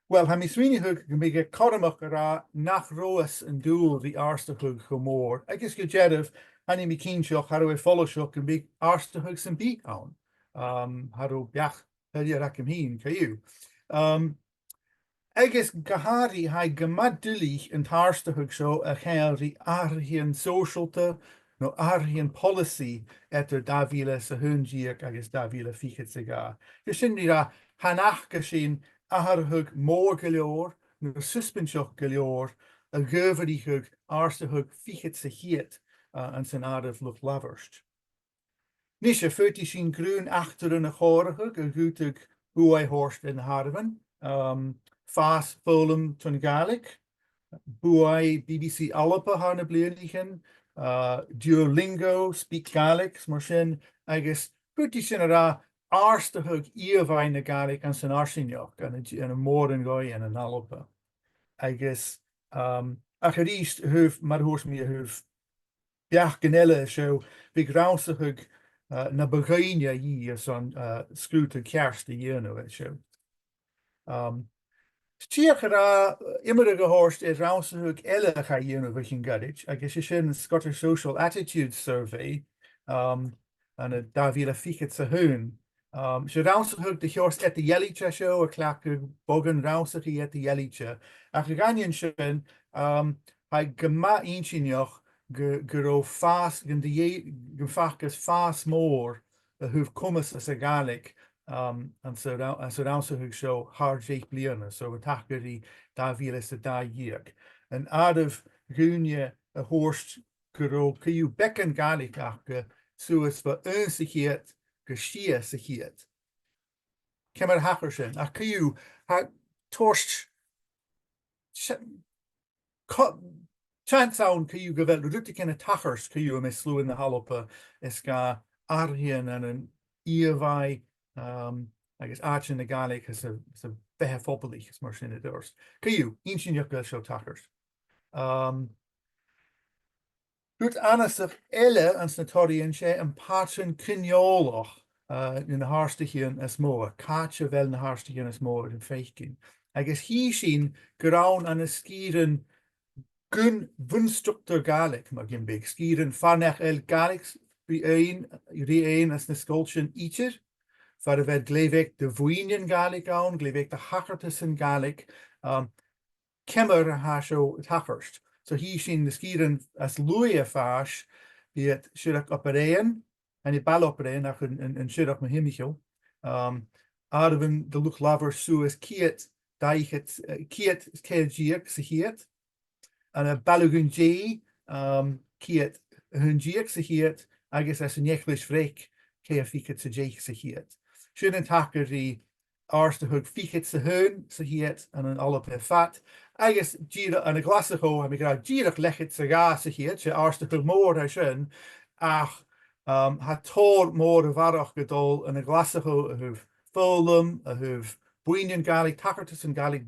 Well, ha misrinihug can be get cudromach ra nach roas and duel the Arstahug humor. I guess you jedev, ani mi kinshoch, how do I follow shock and be Arstahugs and beat on. How do biach, rakim heen, kayu. I guess Gahari ha gamaddulich and Harstahug show a the Arhian socialte. No Arhian policy etter Davila sa hunjiak, I guess Davila fiket siga. Gesindira hanach geshin aharhug mór geleor, no suspensioch geleor, a goverihug arstahug fiket sa hiet, and san adaf luchd-labhairt. Nisha 40 sin groen achteren a chorahug, a gutug buai horst in harven, fast Fulham tun Gaelic, buai BBC Alba harne blianichen, Duolingo, speak Gaelic, mar sin, I guess, pretty sin ra arstahug iavai na Gaelic and san arsinioch, and a mór an goi and an Alba. I guess, acharist hoof, mar hoors me hoof, biach ganelle show, big rausahug, na begainia yi as on scrúta kerste yerno it show. Stiachara immer gehorst is rausahug elle ga yerno vision gadich. I guess it's in Scottish Social Attitudes Survey, and a Davila fiket sa hun. She rausahug de horst at the Yellicha show, a clackug bogan rausahug at the Yellicha. Achganian shin, I gama inchinioch, go fast gan fachas fast mór a who've commas as a Gaelic and so also who show hard Jake bliana so attackeri da vilas a da yeek and out of Gunia a horst go you becken Gaelic ach so is for unsichiert geschia sichiert Kemmer Hackersen a you ha torst Chant sound you go rutte ken tachers you mislu in the halopa is ga arhian and an Iavai I guess arch in the Gaelic is a behe fopelig is mar in the doors you inshin jukka show tachers Goed anas of elle and snatorian she and patron kinyoloch in the harstigian as more catch of el in the harstigian as more in faking I guess he seen ground and a skieren gun vunstructor Gaelic mag in big skieren fanech el Gaelic Riein as na sculption eater for the glevek the Vuinian Gaelic on glevek the Hackertus in Gaelic Kemmer hasho Hackerst so he seen the skieren as Louis fash be it Shirach Operain and it ball operain and Shirach Mahimicho Arvin the luchd-labhairt suas kiet daic kiet kelgiek sihiet and a balugun J kiet hunjiek sihiet I guess as an English freak fiket se Jake sihiet shouldn't hacker the arste hug fiket se hun sihiet and an Ollamh fat I guess gira and a glassico and we got gira lechet se ga sihiet she arste hug more I shouldn't ach had tor more of varach gedol and a glassico who've Fulham who've Buinian Gaelic Takertus and Gaelic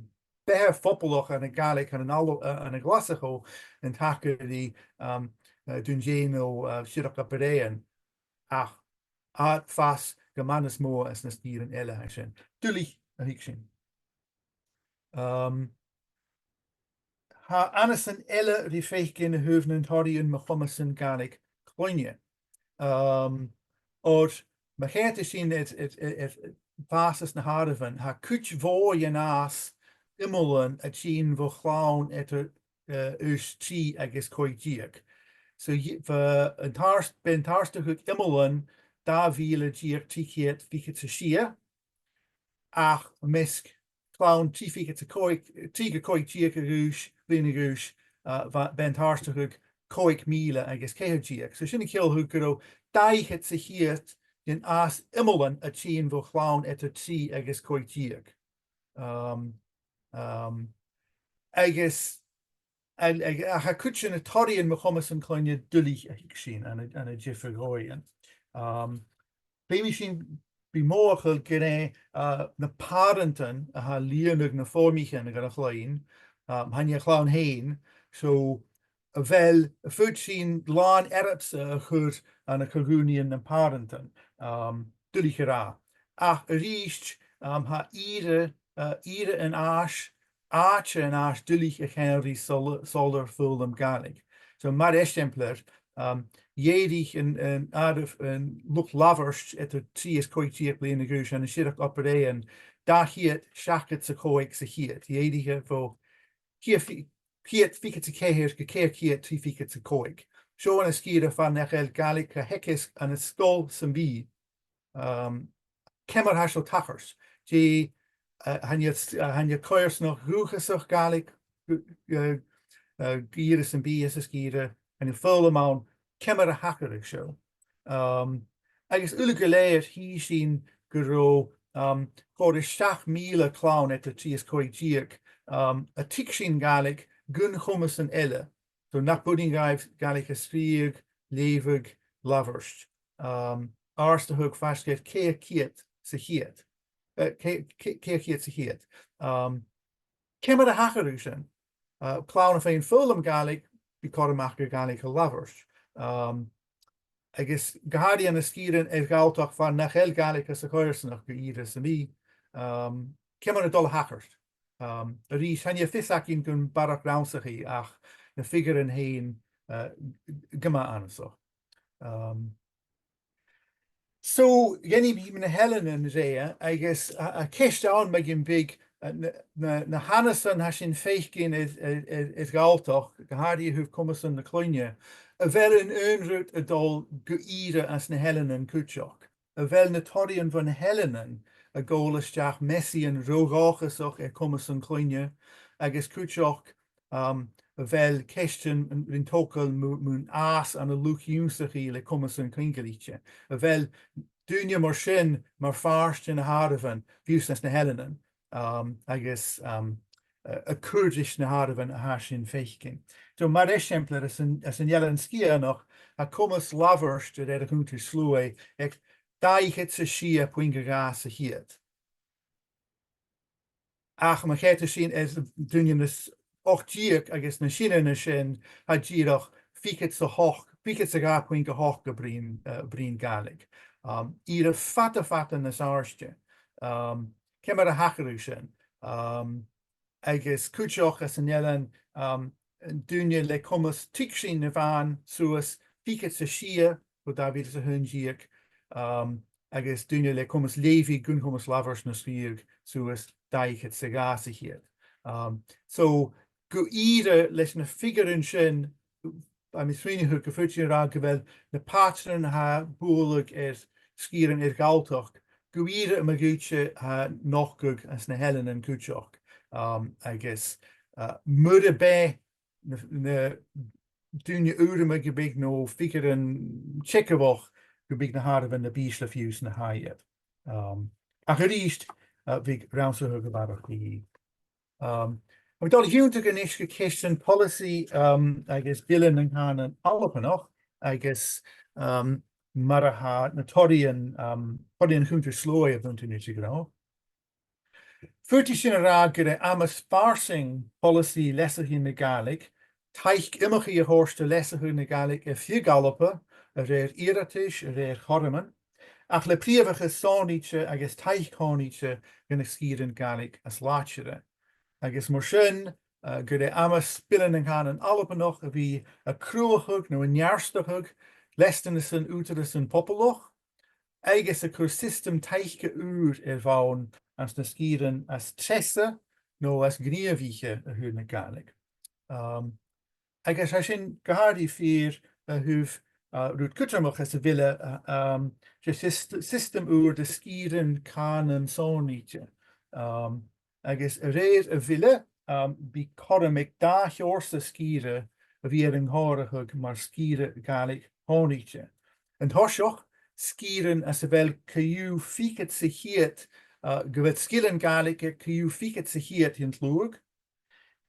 bear foppelach and a Gaelic and an a glassico and hacker the Dunjano Shirach Operain ach art fast Germanus more as Nastir and Ella Hashin Dully a Hikshin Ha Anison Ella Rifeikin Huvnen Torian Mahomesan Gaelic Kloinje or Machetishin it Vasas na Harvan ha kuch vo yanas Immolen a chin vo clown et us chi I guess koi giek so for een ben tarstuk Immelen da vile giek tikiet fiket se shia ach misk clown chi fiket se koi tiga koi giek rush vinigush ben tarstuk koik mile I guess keho giek so shinny kill who could dai hit se hiet in as Immelen a chin vo clown et chi I guess koi giek I guess I could in a Tory and Mahomesan Klonya Dully a Hikshin and a Jeffrey Goyan. Maybe be more gene na parenton a ha leonug na formichen a got a chlain hanya clown hain so a vel a food scene lawn Arabs a hood and a Kagunian and parenton Dully Hira ach reached ha ire and ash Archer and Ash Dullich a Henry Solar Fulham Gaelic. So Mar Exemplar, Jedig and Adif and luchd-labhairt at the T.S. Coichiep in the Gush and the Shirach Operain, da hiet Shacket a coix a hiet. Jedig for hiet fiket a keher, keher three fiket a coig. Show an a skira van Echel Gaelic a Heckes and a skull some be Kemmer Hashel Tachers. Han je koers nog rugesig Gaelic gieren en bies is gieren en je volle man kemmer a hackerig show. I guess ulike leer he seen gero voor de stach mile clown at the ts koi giek a tikshin Gaelic gun hummus en elle so nach pudding Gaelic a strieg levig lovers arste hug fastget keer kiet se hiet Keerkiet se hiet. Kemmer de Hagerusen. Clown of een Fulham Gaelic, be cudromach Gaelic lovers. I guess Guardian is skieren et Gaeltach van Nachel Gaelic as a Coersnach Geiris and me. Kemmer a dolle hackers. Ries han je fisakin kun barak roundsagi ach na figure in heen gema an so. So, Jenny even a Helen and Zaya, I guess a cash down making big na Hanneson has in fake in is Galtoch, the hardy who've come us on the Clonia, A bheith an unrút a dul go ire as na Eileanan cúteach. A bheith na toraidhean van Eileanan a ggólasteach Messi an rógáchasach cumas an chluine, agus cúteach a bheith ceistin rin tócail mún as an a luchd-labhairt le cumas an clingalíte. A bheith dúine mar sin mar farstin a Hardhavan views as na Eileanan, agus a Kurdish na Hardhavan a hasin feichking. So mar exemplar as an Eileanan scianach a cumas labhairt a Chunntais-Shluaigh ag taic sa sia puinge gas a hiad. Ach ma chéta sin as dúine nas ochtíach agus na sinna na sin a dìreach ficit sa gá puinge hoch go brín Gàidhlig. Ír a fata nas áirste. Cemar a hacharú sin. Agus cúteach as an Eileanan dúine le cumas tic sin na bhain suas ficit sa sia go David sa hundiach, agus dúine le cumas lévi gun cumas labhairt na sríoch suas taic sa gas a hiad. So go ire leis na figurin sin a mi sríniú go futin ra go bhfuil na patran ha búlag scíran Riaghaltas, go ire a magúte ha nachgug as na Eileanan cúteach. Agus mud a bé na dúine úrama go big nó figurin checavach go big na Hardhavan na bísla fiús na haiad. A go ríist bhíg ramsathe go bhfarach í. Am dal hiúnta gan isce ceistin policy agus bilan an Cànan Albannach agus mar na toraidhean Chunntais-Shluaigh a bhaintúine grá. Fuirtí sin a rá go a sparsing policy leasachí na Gàidhlig, taic imachaí a thóirste leasachú na Gàidhlig a Riaghaltas, a réir Iairtas, a réir Chorman, ach le príomhacha sáníte agus taichánite gona scíran Gàidhlig as láiteire. Agus mar sin go amas bilan an Cànan Albannach a bhí a cruachug nó a nearstachug lestan san útaras an popoloch, agus a chur system taiche úr bhain as na scíran as tresa nó as gníomhíche a thuúr na Gàidhlig. Agus ha sin gohardí fír a thuh rút cudromach as a bhile system úr de scíran Cànan sáníte. Agus a réir a bhile bí choramig dá orsa scíre a bhí an ghárachug mar scíre Gàidhlig tháiníte. An thoiseach scíran as a bheith ciú ficit sa hiad go bheith scílan Gàidhlig ciú ficit sa hiad hin tlúg.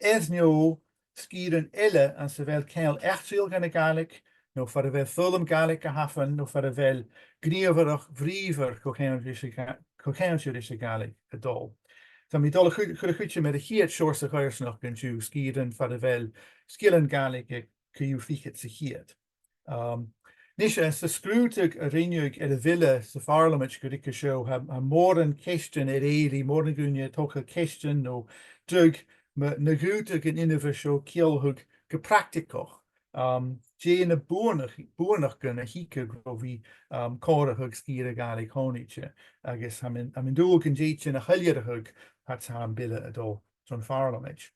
Neo scíran eile as a bheith ceall eachtriil gan na Gàidhlig, nó far a bheith fullam Gàidhlig a hafan, nó far a bheith gníomharach bhríomhar co-chomhairleachaidh is a Gàidhlig a dul. So mi dul chud a chuite me a hiad seoir sa chuirsnach gan siú scíran far a bheith scílan Gàidhlig ciú ficit sa hiad. Nis sa scrúteach a rinneag a bhile sa Parliament go dtí seo ha mór an ceistin éirí mór an gúine tócha ceistin nó drug na gúteach an inmh seo ceolthug go practicach. Dé na buanach gan a hiice go bhí córathug scíra Gàidhlig tháiníte, agus ha min dúg an déite na heileathug hat an bile a dó son Parliament.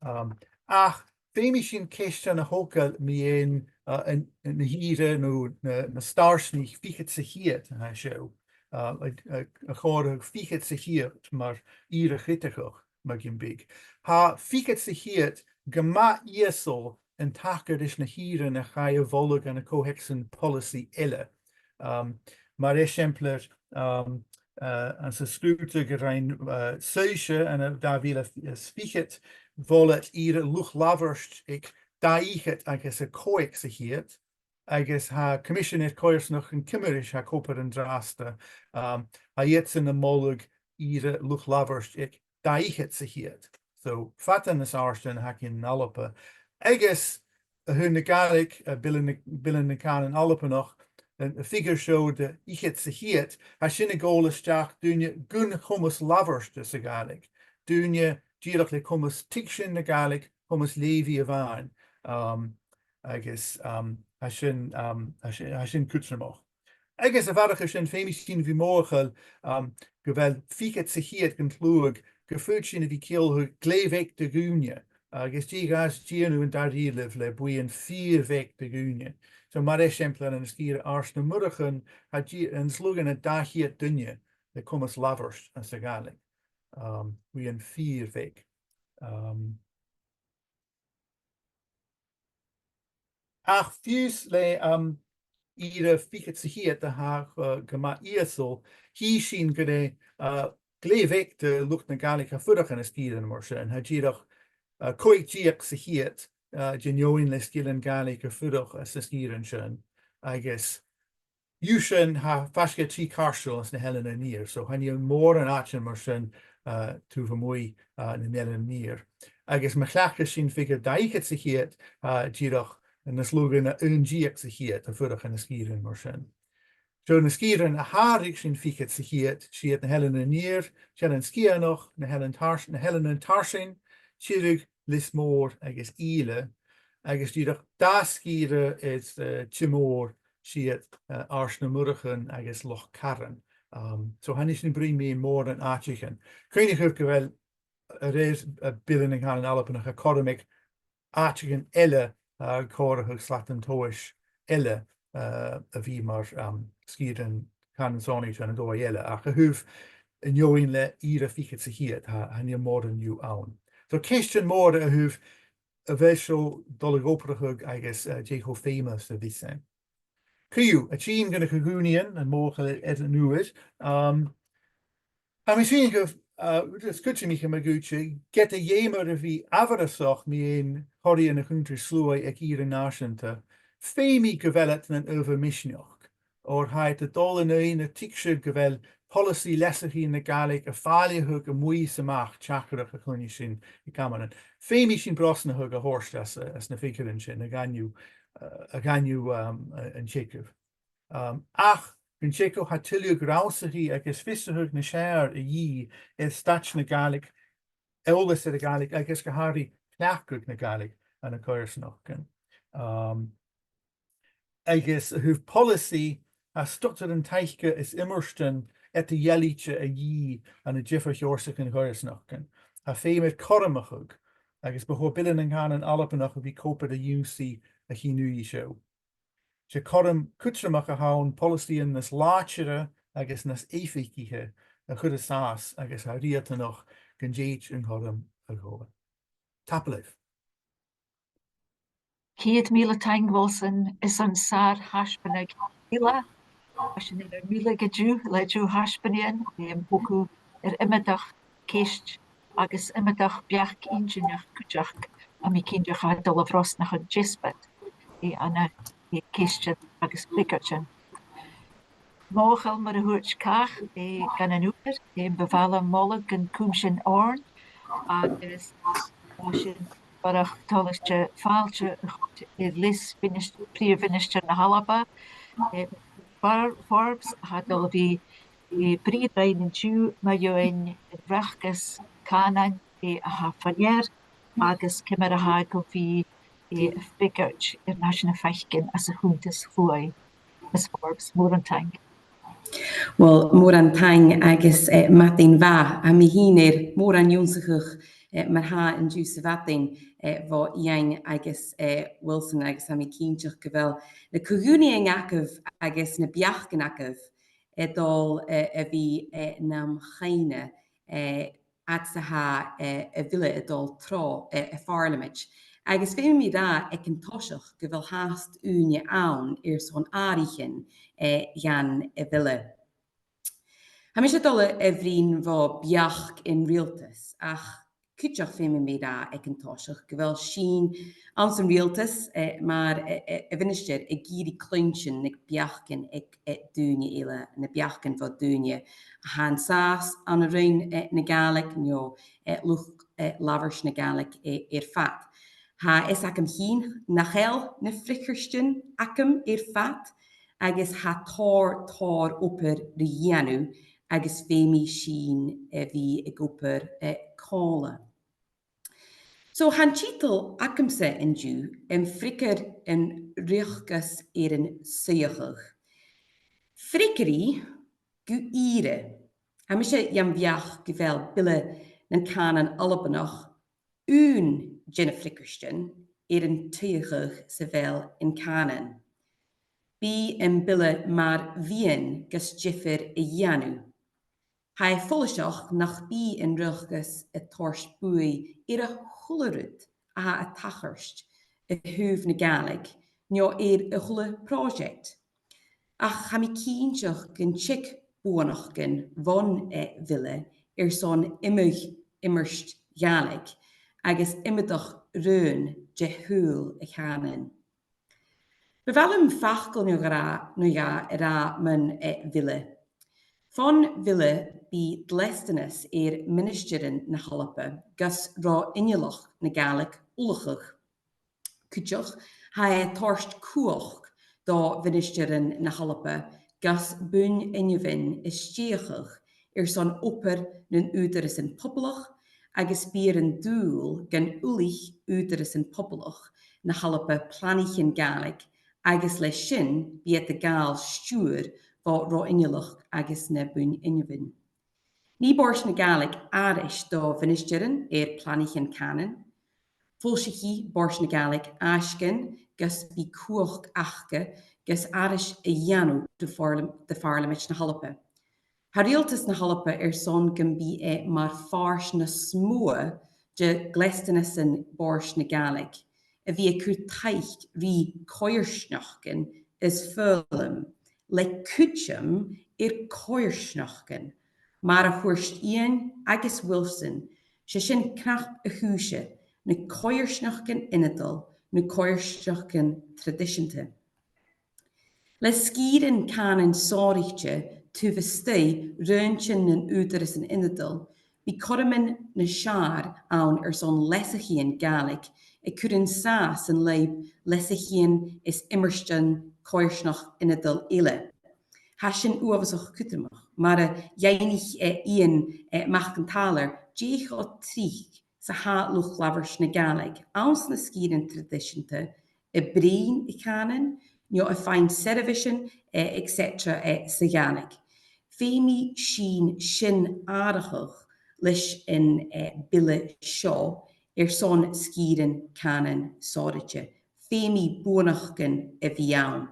Ach féimi sin ceistin a hócail mi na híre nó na starsní ficit sa hiad a seo. A chórathug ficit sa hiad mar íre chritachach mar gin big. Ha ficit sa hiad go ma iasol an tachar is na híre na chaia bhólag an a co-theacs policy eile. Mar exemplar an sa scrúte go rain séise an a dáhíle ficit bhólat íre luchd-labhairt ag daíchat agus a coic sa hiad, agus ha commissioner coirsnach an cimmeris ha copar an-dràsta a dhéitsan na mólag íre luchd-labhairt ag daíchat sa hiad. So fatan is áirstan ha cin nalapa. Agus a thuair na Gàidhlig bilan na Cànan Albannach a figure show de ichet sa hiad ha sinna ggólasteach dúine gun chumas labhairt sa Gàidhlig. Dúine dìreach le cumas tic sin na Gàidhlig chumas lévi a bhain. Agus ha sin cudromach. Agus a bharach sin féimi sin bhí mórchail go bhfuil ficit sa hiad gan tlúag go fuid sin a bhí ceolthú gléimhéic de gúine agus dígas díanú an daríileh le buon 4 veic de gúne. So mar exemplar an scíre ars na murachan an slúgan a dahiad dunne le cumas labhairt as a Gàidhlig. Buon 4 veic. Ach fiús le ire fichad a ha gama iasol, hí sin go gléveic de lucht na Gàidhlig a fudach an scíren mar sin, ha ddíreach co-theacs sa hiad genioin le scílen Gàidhlig a fudach as a scíren sin, agus Iú sin ha fasca trí carsúil as na h-Eileanan, so han mór an áin mar sin tú fa mui na h-Eileanan. Agus ma chleachcha sin figur daichad sa hiad ddíreach na slúgan a un-díach sa hiad a fudach an na scíren mar sin. So na scíren a hárig sin fichad sa hiad siad na h-Eileanan, siad an scianoch na h-Eileanan tarsin, siadug Leas-Mhór agus Íle, agus ddíreach da scíre is t-seiminear siad ars na murachan agus loch Cànan. So han is sin brí mé mór an áitichen. Cuinnig go bhfuil a réis bilin an Cànan Albannach a cudromach áitichen eile córathach slatan tois eile a bhí mar scíren Cànan Sónich an dó eile ach a thuh an join le ire fichad sa hiad han mór an nniu ann. So question mór a thuh a bheith seo dolig óparathach agus Jacob Famous a bhí sem. Ciú, a tín gonna cogúnian an mócha ed an nuair. A mi sin go scutte mich ma gúte, get a dhéimar a bhí afarasach mi ein choirí na Chunntais-Shluaigh ag íre náisianta, féimi go bhfuil an overmisneach, or haid a dul in a tiicse go bhfuil policy lesaí na Gàidhlig a fáiliathug a mui a-mach teacharach a chuine sin I Cànan. Féimi sin brosnathug a hórst as na figurin sin a ganiu an Jacob. Ach, yn Jacob ha tilio grausachi agus fisathug na séir a dhí stat na Gàidhlig, eolas a Gàidhlig agus go háirí cleachgug na Gàidhlig an a coirsnach. Agus thuh policy a stutar an taice is immerstan et a dhéilite a dhí an a ddifar teorsach an coirsnach. A féimid chudromachug agus bethó bilin an Cànan Albannach a bhí cópad a dúsaí a chinú seo. Se cudromach a hán policy in nas láitire agus nas éifigíthe a chud a sás agus a riatanach gan déit an chudrom a ggóla. Tapalih. Céad míle teing Wilson is an sár haispannig ile, as sin ar míle gadú le dú haispaníon bogu imidach céist agus imidach beach ingineach cuideach a mi cíndeach a dul a bhrosnach an jispet anna céiste agus beachdachadh. Móchal mar a thuirt cach gan an úr bevala mollig an cúmsin orn agus sin barach taliste fáilte Leas-Phrìomh Mhinistear na h-Alba. Forbes had al bhí bríomhrein an dú ma join Riaghaltas Cànan a freagair agus cimar a ha go bhí beacht na feichcin as a Chunntais-Shluaigh as Forbes mór an teing. Well, mór an teing agus matin bha a mi híneir mór an jónsachach mar ha an dú sa bhatain bhá Iain agus Wilson agus a mi cínteach go bhfuil na cogúnaí acah agus na beachcan acah dul a bhí nam chaine at sa ha a bhile a dul trá a Parliament. Agus fé mi rá ag an toiseach go bhfuil háast úne ann son áirichen gan a bhile. Ha mi sé dul a bhrín bhá beach in Riaghaltas ach cúteach fé mi rá ag an toiseach go bhfuil sin an san Riaghaltas mar a Mhinistear ag gíri clúnsin ag beachcin ag dúine ile na beachcin bhá dúine a hán sás an a roin na Gàidhlig nó luchd-labhairt na Gàidhlig fat. Ha is acam hín nachel na frickerstin acam fat agus ha tar oper rianu agus fémi sin bhí ag oper cála. So han títal acamsa in dú fricker in riachgas an sealltainn. Frickerí gu ire. Ha mi sé jam beach go bhfuil bille na Cànan Albannach ún Jennifer an taic sa bhéal in Cànan. Bí an bille mar bhíon gus jifir I dhéanú. Hai folliseach nach bí an ruchgus a tors buí a chularud a tacharst a thuúh na Gàidhlig, neo a chula project. Ach ha mi cínseach gan chic buanach gan von ville son immerst Gàidhlig agus imidach rún de húl a Cànan. Bevelum fachgal nuair ra man ville. Von ville bí dlestanus ministerin na h-Alba gus rá inelach na Gàidhlig Ollamh Cudromach ha torst cuach dá ministerin na h-Alba gus bún inevin stíachach son oper nun úteris in poblach agus bír an dúl gan ulich úteris in poblach na h-Alba planich Gàidhlig agus lei sin bí a gáil stúr fá rá inelach agus na bún inevin. Ní bors na Gàidhlig áris dá ministerin planich Cànan, Fólsichi bors na Gàidhlig ascan gus bí cuach achcha gus áris a dhéanú de Pharlamid na h-Alba. Riaghaltas na h-Alba son gan bí mar fars na smóa de glestanus an bors na Gàidhlig, a bhí taic rí coirsnachgan is fölum, le cudrom coirsnachgan, mar a chuirst Iain agus Wilson, se sin knach a chúise, na coirsnachgan inadal, na coirsnachgan tradiisianta. Le skírin Cànan sáireachte tu vestay röntgen en úteris an inadal, bí corman na siar an son lesachian Gàidhlig, curin sás an leib lesachian is immerstan coirsnach inadal ile. Hasin uavasach cudromach, mar a jainig Iain Mac an talar, déich trich sa luchd-labhairt na Gàidhlig, ans na skírin tradiisianta, brín I Cànan, neo a fein serivision, etc. sa Gàidhlig. Fémi sin áireachach leis in bille seo son skírin Cànan sáireachte. Fémi buanachgan a bhí ann.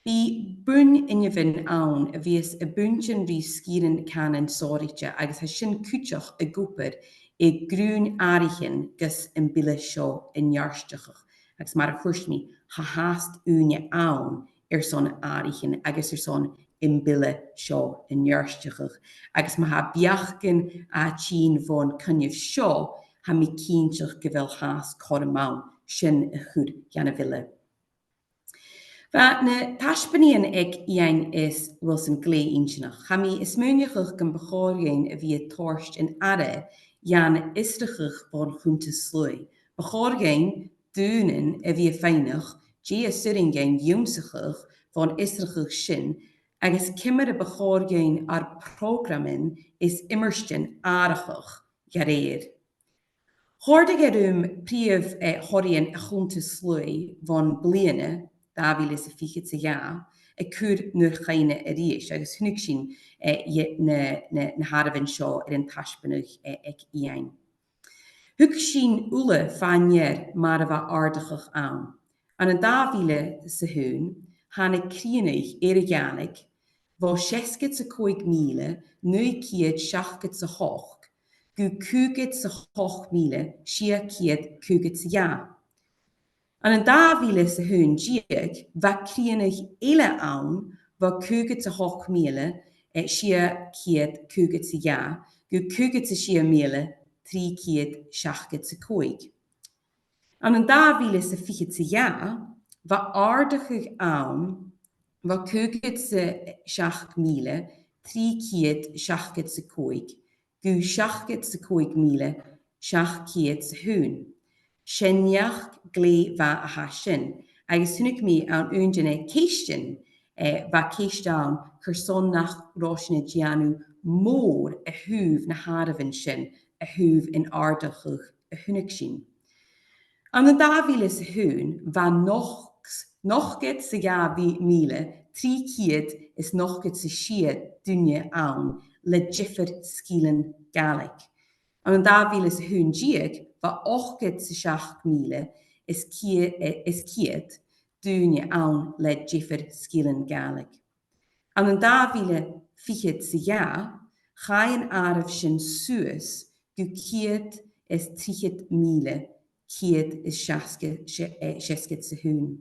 Bí bún inevin ann a bhíos a búntin rí skírin Cànan sáireachte agus ha sin cúteach a gúpar grún áirichin gus an bille seo in nearstachach. Agus mar a chuirstmi ha háast úne ann son áirichin agus son in bille seo in nearstachach. Agus ma ha beachgan a tín von cynnyf seo ha mi cínseach go bhfuil háas cormán sin a chud Janna ville. Va na taispaníon ag Iain is Wilson glé insinach. Ha mi is múneachach gan bechóirgéin a bhí torst in ara Iain Istrichach von Chunntais-Shluaigh. Bechóirgéin dúnin a bhí feinach, dí a suringéin júmsachach von Istrichach sin, agus cimar a bechóirgéin ar programmin is immerstin áireachach garéir. Chordig príomh choiríonn a Chunntais-Shluaigh von bliana, dábhíle sa fichid sa gá, a cúr nuair chaine a ríis, agus thunig sin na harbhann seo an taispeanach ag Iain. Thug sin ula fáinnear mar a bheith ardachach ann. An dábhíle sa hún, hána críanach a Gàidhlig, bhá 65,000, 978, gu 208,000, 650 An dábhíle sa hún díag, bha críanach éile ann, bhá 208,000, 650, gu 206,000, 375. An dábhíle sa fichid sa gá, bha ardachach ann, bha 206,000, 375, gu 650,000, 600. Sinneach glé bha a ha sin, agus thunig mi an úndine céistin bha céistán chur son nach ráisina Gianú mór a thuúh na harbhann sin, a thuúh in ardachach a thunig sin. An na dábhíle sa hún bha nochgad sa gabhí míle, 300 is nochgad sa siad duine ann le jifir scílan Gàidhlig. An dábhíle sa hún díag va 8,700 is ciad dúine ann le ddifir scílan Gàidhlig. An an 2015 chain araf sin suas go ciad is 30,000 ciad is 60 sa hún.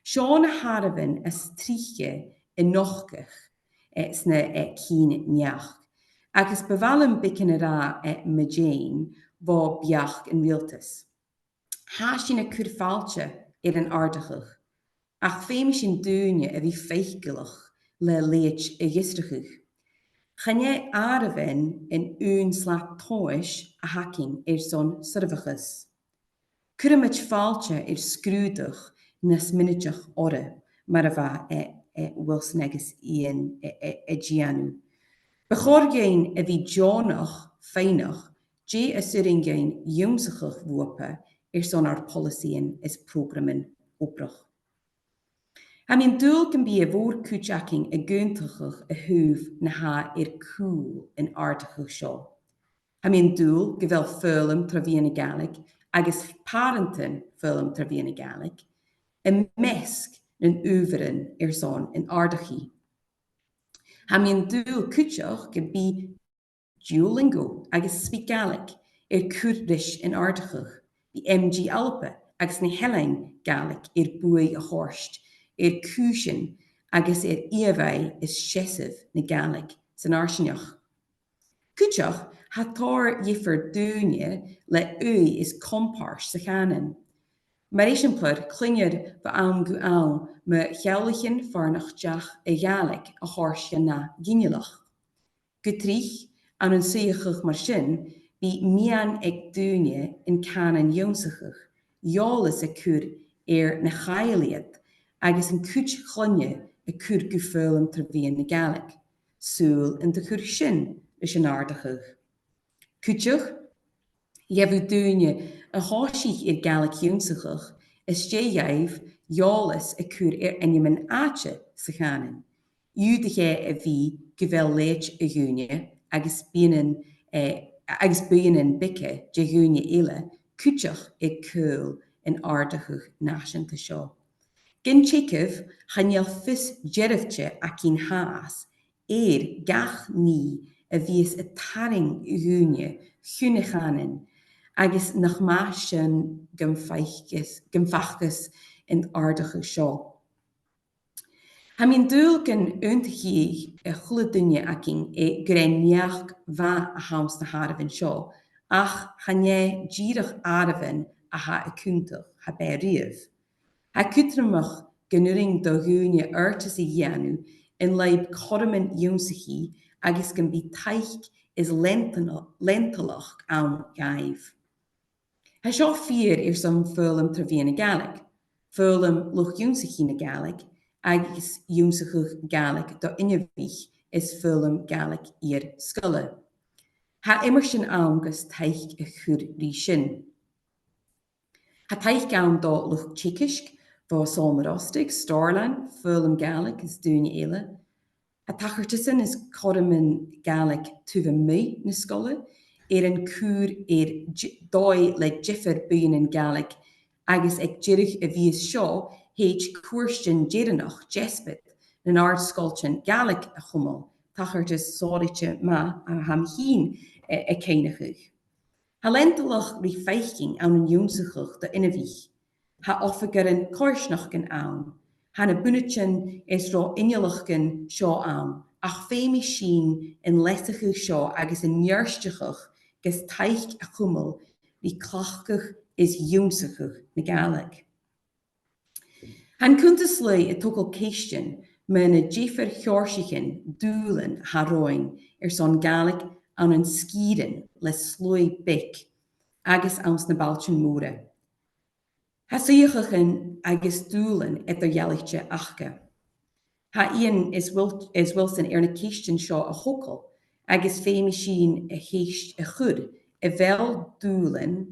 Seán a Harvan is tríche in nochgach sna cín neach. Agus bevallam bicin ra Majane vo beach in Riaghaltas. Ha sin a cur fáilte an ardachach. Ach féimi sin dúine a bhí feicilach le léit a ghistrachach. Channe Arvan in tóis a hacking son survachas. Curamid fáilte scrúdach nas minideach ora mar a bha Wilson agus Iain Èideann. Bechorgéin a bhí Johnach féinach, dé a suringéin jungsachach wopa son ar policíin is programmin obrach. Ha min dúl can be a bhór cúteaching a gúntachach a húf na ha cúl in ardachach seo. Ha min dúl go bhfuil fólam tra bhíonna Gàidhlig agus parentin fólam tra bhíonna Gàidhlig, a mesk an uverin son in ardachi. Ha min dúl cúteach go be Duolingo agus speak Gaelic cúrish in ardachach, the h-Alba agus na helainn Gaelic buai a horst, cúsin agus iavai is shesiv na Gaelic san arsineach. Cúteach ha tar yifir dúine le is compars sa Cànan. Mar éisiamplar clingir va am gu an me cheolichin farnach deach a Gaelic a horst na Guinealach. Gutrich an an suiachach mar sin bí mian ag dúine in Cànan Jónsachach, jólas a cúr na h-Eileanan agus an cúd chonne a cúr go fólam tra bhíon na Gàidhlig, súl in de cúr sin is an ardachach. Cúteach, jefu dúine a háisich Gàidhlig Jónsachach is déjaibh jólas a cúr enjamin áte sa Cànan. Údige a bhí go bhfuil léit a gúine agus bíanaan bice de gúine ile, cúteach cúl in ardachach náisianta seo. Gin tícah chaneal fis jeirifte a cín háas, gach ní a bhíos a taring gúine chúna Cànan, agus nach más sin gymfachgus in ardachach seo. Ha min dúil gan untachí a chluduine a cín greneach va a hams na Harvan seo, ach channe dìreach Arvan a ha a cúntach ha be riamh. Ha cudromach gnuring do gúine airtas I dhéanú in leib choramin Jónsachí agus gan bí taic is lentalach an gaibh. Ha seo fír som fólam tra bhíonna Gàidhlig, fólam luch Jónsachí na Gàidhlig, agus Jónsachach Gàidhlig do innevích is fólam Gàidhlig scoile. Ha immer sin an gus taic a chur rí sin. Ha taic an do luch tícisk, vo Sabhal Mòr Ostaig, Starlan, fólam Gàidhlig is dúine eile. Ha tachartasan is choramin Gàidhlig tuva mé na scoile, an cúr dói le jifir buin in Gàidhlig, agus ag dìreach a bhíos seo, héit cuairstin déireanach jespit an ardscoiltin Gàidhlig a chumal, tachartas sáirite ma a ham hín a céinechach. Ha lentalach rí feiching an an Jónsachach do innevích. Ha offagar an cóirsnach gan an. Ha na bunachin is rá innealachgan seo an, ach féimi sin in lesachach seo agus in nearstachach gus taic a chumal rí clachgach is Jónsachach na Gàidhlig. Han Chunntais-Shluaigh a tógal céistin me na ddífir cheorsichin dúlan haróin son Gàidhlig an an scírin le Shluaigh bic agus ans na baltin móra. Ha suiachachan agus dúlan Dheirghaltaigh achcha. Ha Iain is Wilson na céistin seo a chocal agus féimi sin a héist a chud a bheall dúlan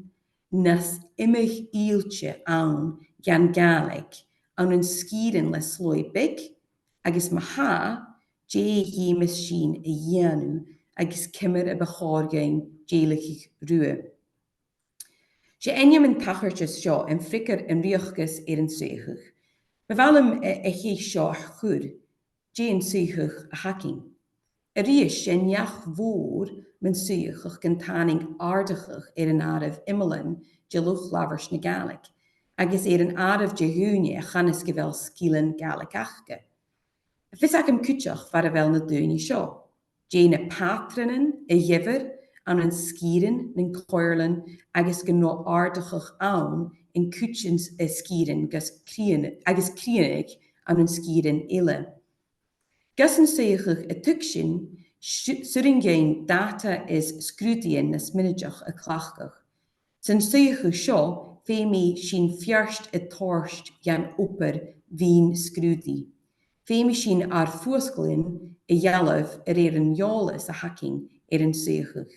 nas imich ílte an gan Gàidhlig an an scírin le Shluaigh bic agus maha dhéimis sin a dhéanú agus cimir a bechorgain déalach rua. sé einam an tachirtes seo an freagair an riachtas an suidheachadh. Bhealm a chéis seo a chur, dé an suidheachadh a hacking. A ríis sé neach mhór man suidheachadh gan Thàinig ardachadh an áireamh Eileanan de luchd-labhairt na Gàidhlig, agus an áireamh de húine a chanas go bhfuil scílan Gàidhlig achcha. Fis ag am cúteach far a bhfuil na dúine seo. Dé na patranan a dheimhir an scíran na coirlan agus go nó ardachadh ann in cútean scíran agus críannig an scíran eile. Gus an suidheachadh a tuig sin, suiringéin data is scrúdaíonn na sminideach a chhlachgach. San suidheachadh seo féimi sin fiarst a tórst gan opair hín scrúdaí. Féimi sin ar fuascailin a dhealamh an eolas a hacking an suidheachadh.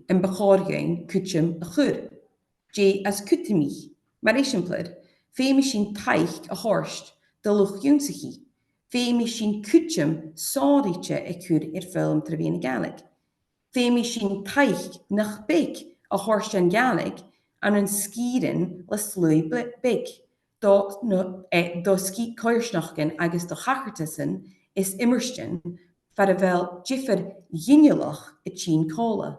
An bacháirgéin cúteam a chur. Dé as cútamí, mar éisimplar, féimi sin taic a thorst de luchd-labhairt. Féimi sin cúteam sáiríte a chur feilm trabhíon na Gàidhlig. Féimi sin taic nach big a thorst an Gàidhlig an scíran le slúi big. Do coirsnachgan agus do chachirtasan is immerstin far a bhfuil difar dhinnealach a tín cóla.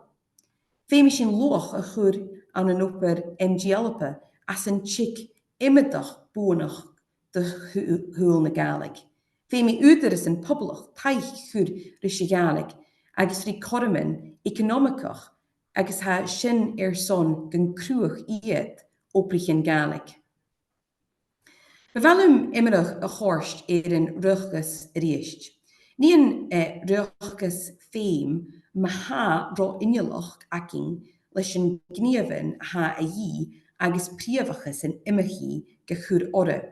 Féimi sin luach a chur an opair h-Alba as an chic imimeach búnach de húil na Gàidhlig. Féimi údaras an poblach taic chur ris a Gàidhlig agus rí corman economicach agus ha sin son gan cruach iad óprich an Gàidhlig. Ollamh Emeritus a chórst an ruachtas ríist. Ní an ruachtas féim ma ha rá innealach acin leis an gníomhan ha a dhí agus príomhachas an imimeachí go chur orra.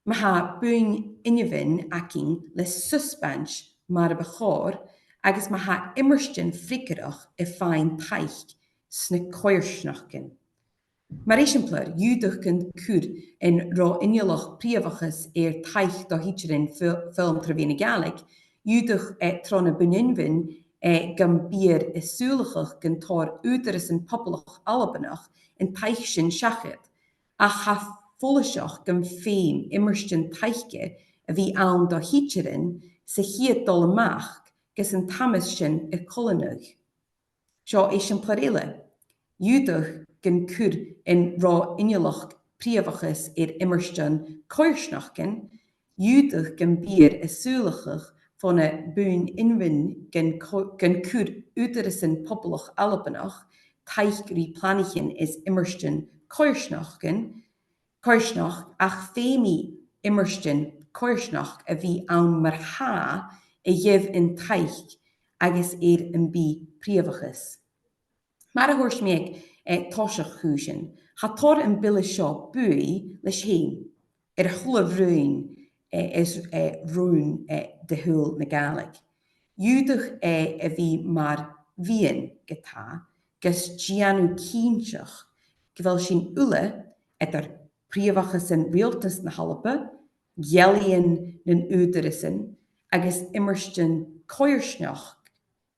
Ma ha buin inneamhan acin le suspans mar a bachár agus ma ha immerstin freagairach a fáin taic sna coirsnachgan. Mar éisimplar, dúdach gan cúr an rá innealach príomhachas taic dìreach feilm trabhíon na Gàidhlig, dúdach trona buinneamhan gan bír súlachach gan tóir údaras an poblach Albannach in taic sin seachad, a cha folaseach gan féim immerstin taice a bhí ann dìreach sa chiad dul amach gus an tamas sin a cholanach. Seo éisimplar eile, dúdach gan cúr an rá innealach príomhachas immerstin coirsnachgan, dúdach gan bír súlachach van a buin inwin gan cúr údaras an poblach Albannach, taic rí planigin is immerstin coirsnachgan, ach féimi immerstin coirsnach a bhí ann mar ha a dhéibh in taic agus an bí príomhachas. Mar a thuairt méid táiseach chúisin, cha tóir an bille seo buí leis héin a chulamh rúin is rún de húil na Gàidhlig. Dúdach a bhí mar bhíon gotá gus deanú cínseach go bhfuil sin ula ar príomhachas an Riaghaltas na h-Alba, gealaíonn na údarasan agus immerstin coirsneach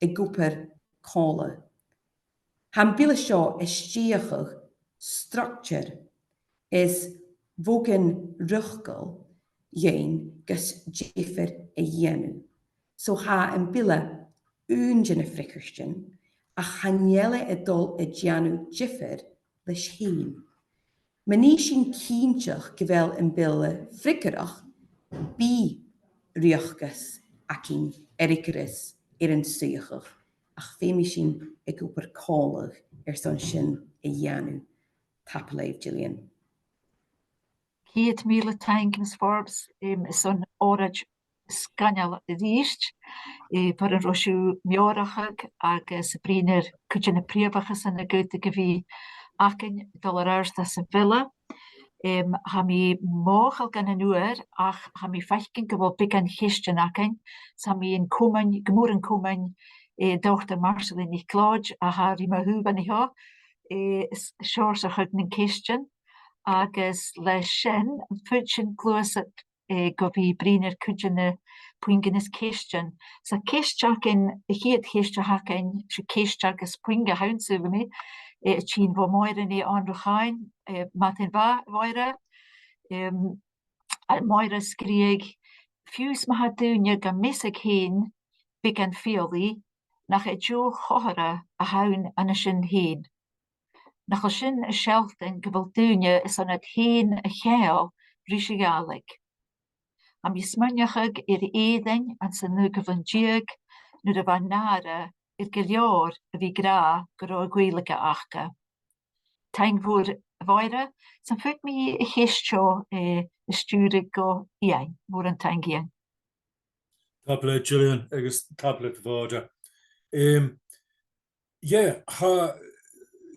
i gúpar cála. Han bille seo stíochach structure is bógan ruchgal dhéin gus dífar a dhéanú. So ha an bille únjin a frickerstin a chanéile a dul a dhéanú dífar leis héin. Maní sin cínteach go bhfuil an bille frickerach bí riachtas acin ericaris an suidheachadh ach féimi sin ag gúpar cálaigh son sin a dhéanú. Tapléibh Gillian. Ceit míle Forbes son órad scanal ríist par an rosú meorachaig agus brínar cúteanna príomhachas an na gúta go bhí acin toraidhean sa bhile. Ha mi móchal gan an nuair ach ha mi feicin go bhfuil big an chéiste acin, sa mi in cumain, gomór an cumain Dr. Wilson McLeod a ha rima húban i ho, seorsach ag na chéisten agus leis sin fuid sin glúasach go bhí brínar cúteanna poingin is Keistjan. So Keistjak in hiad Keistjak in Keistjak is poinga hounds over me. Chin vo moire ni Androchain, Martin Vaira, moire skrieg, fuse mahadunya ga misig heen, big and fioli, nach jo chohara a haun an a shin heen. Nach a shin a sealltainn gevaldunya is an het heen a cheal, Riaghaltas. Am ysmynachag Èideann an sy'n nuair nu da van nara gilior a fi gra gyro Gàidhlig achga. Taic Mhór Ostaig, sy'n ffyd mi heistio ystúrig go Iain, Mhór an taic Iain. Tablet Gillian, agus tablet Vada. Ha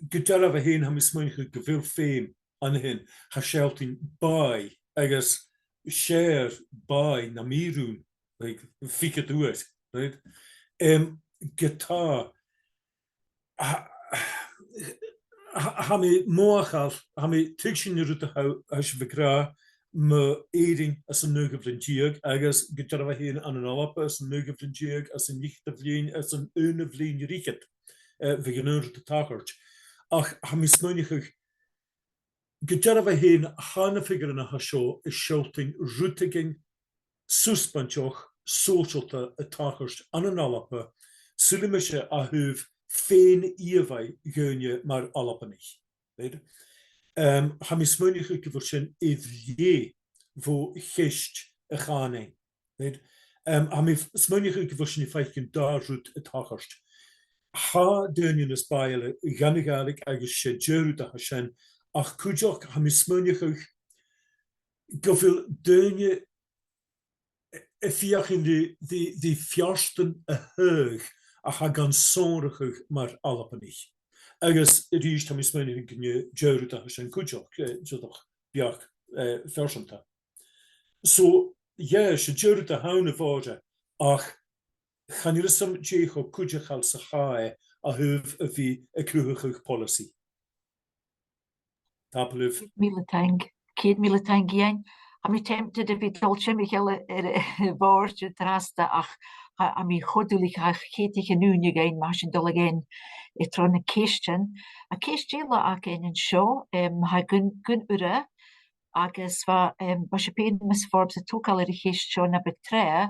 gyda'r fe hyn ham ysmwynch gyfil ffeim an hyn, ha sealltainn bai, agus share bai na mirún, like fica dúit, right? Guitar, ha mi moachal, ha mi tuigshin rút a haus vigra, me Èideann as een nuair agus gyda'r fe hyn an Ollamh as een nuair as een lichd-labhairt as een unavlin Riaghaltas, vi genúr de taic. Ach ha mi smynich gyda'r fe hyn hanna ffigur yna ha sio is sealltainn rútigin suspanchoch socialta y taic an Ollamh sulimische a húf féin iafai gönje mar Ollamhanich. Ha mi smynich gyfer sin idlé vo chist a chànan. Ha mi smynich gyfer sin I feicin darút y taic. Ha dynjan is baile Gàidhlig agus sé dúrút a sin ach cúideach ha mi smynich gyfil dynja y fiach in die fiarsten a hug a ha gan sonrachig mar Ollamhanich. Agus ríist ha mi smynich gynne dúrút a sin cúideach, zodoch biach fersanta. So, sé dúrút a hauna fáde ach chan i'r sam jeich o cúideach al sa chae a húf a fi a cruachach policy. Tapalúf. Céad míle taic Iain. A mi tempted a fi dolce Michael bord an-dràsta ach a mi chodúlich ach chétig a núnig ein mar sin dul again tron a Keistjan. A Keistjéla ag ein seo ha gun ura agus va se pein mis Fhoirbeis a tócal ar a Keistjo na betre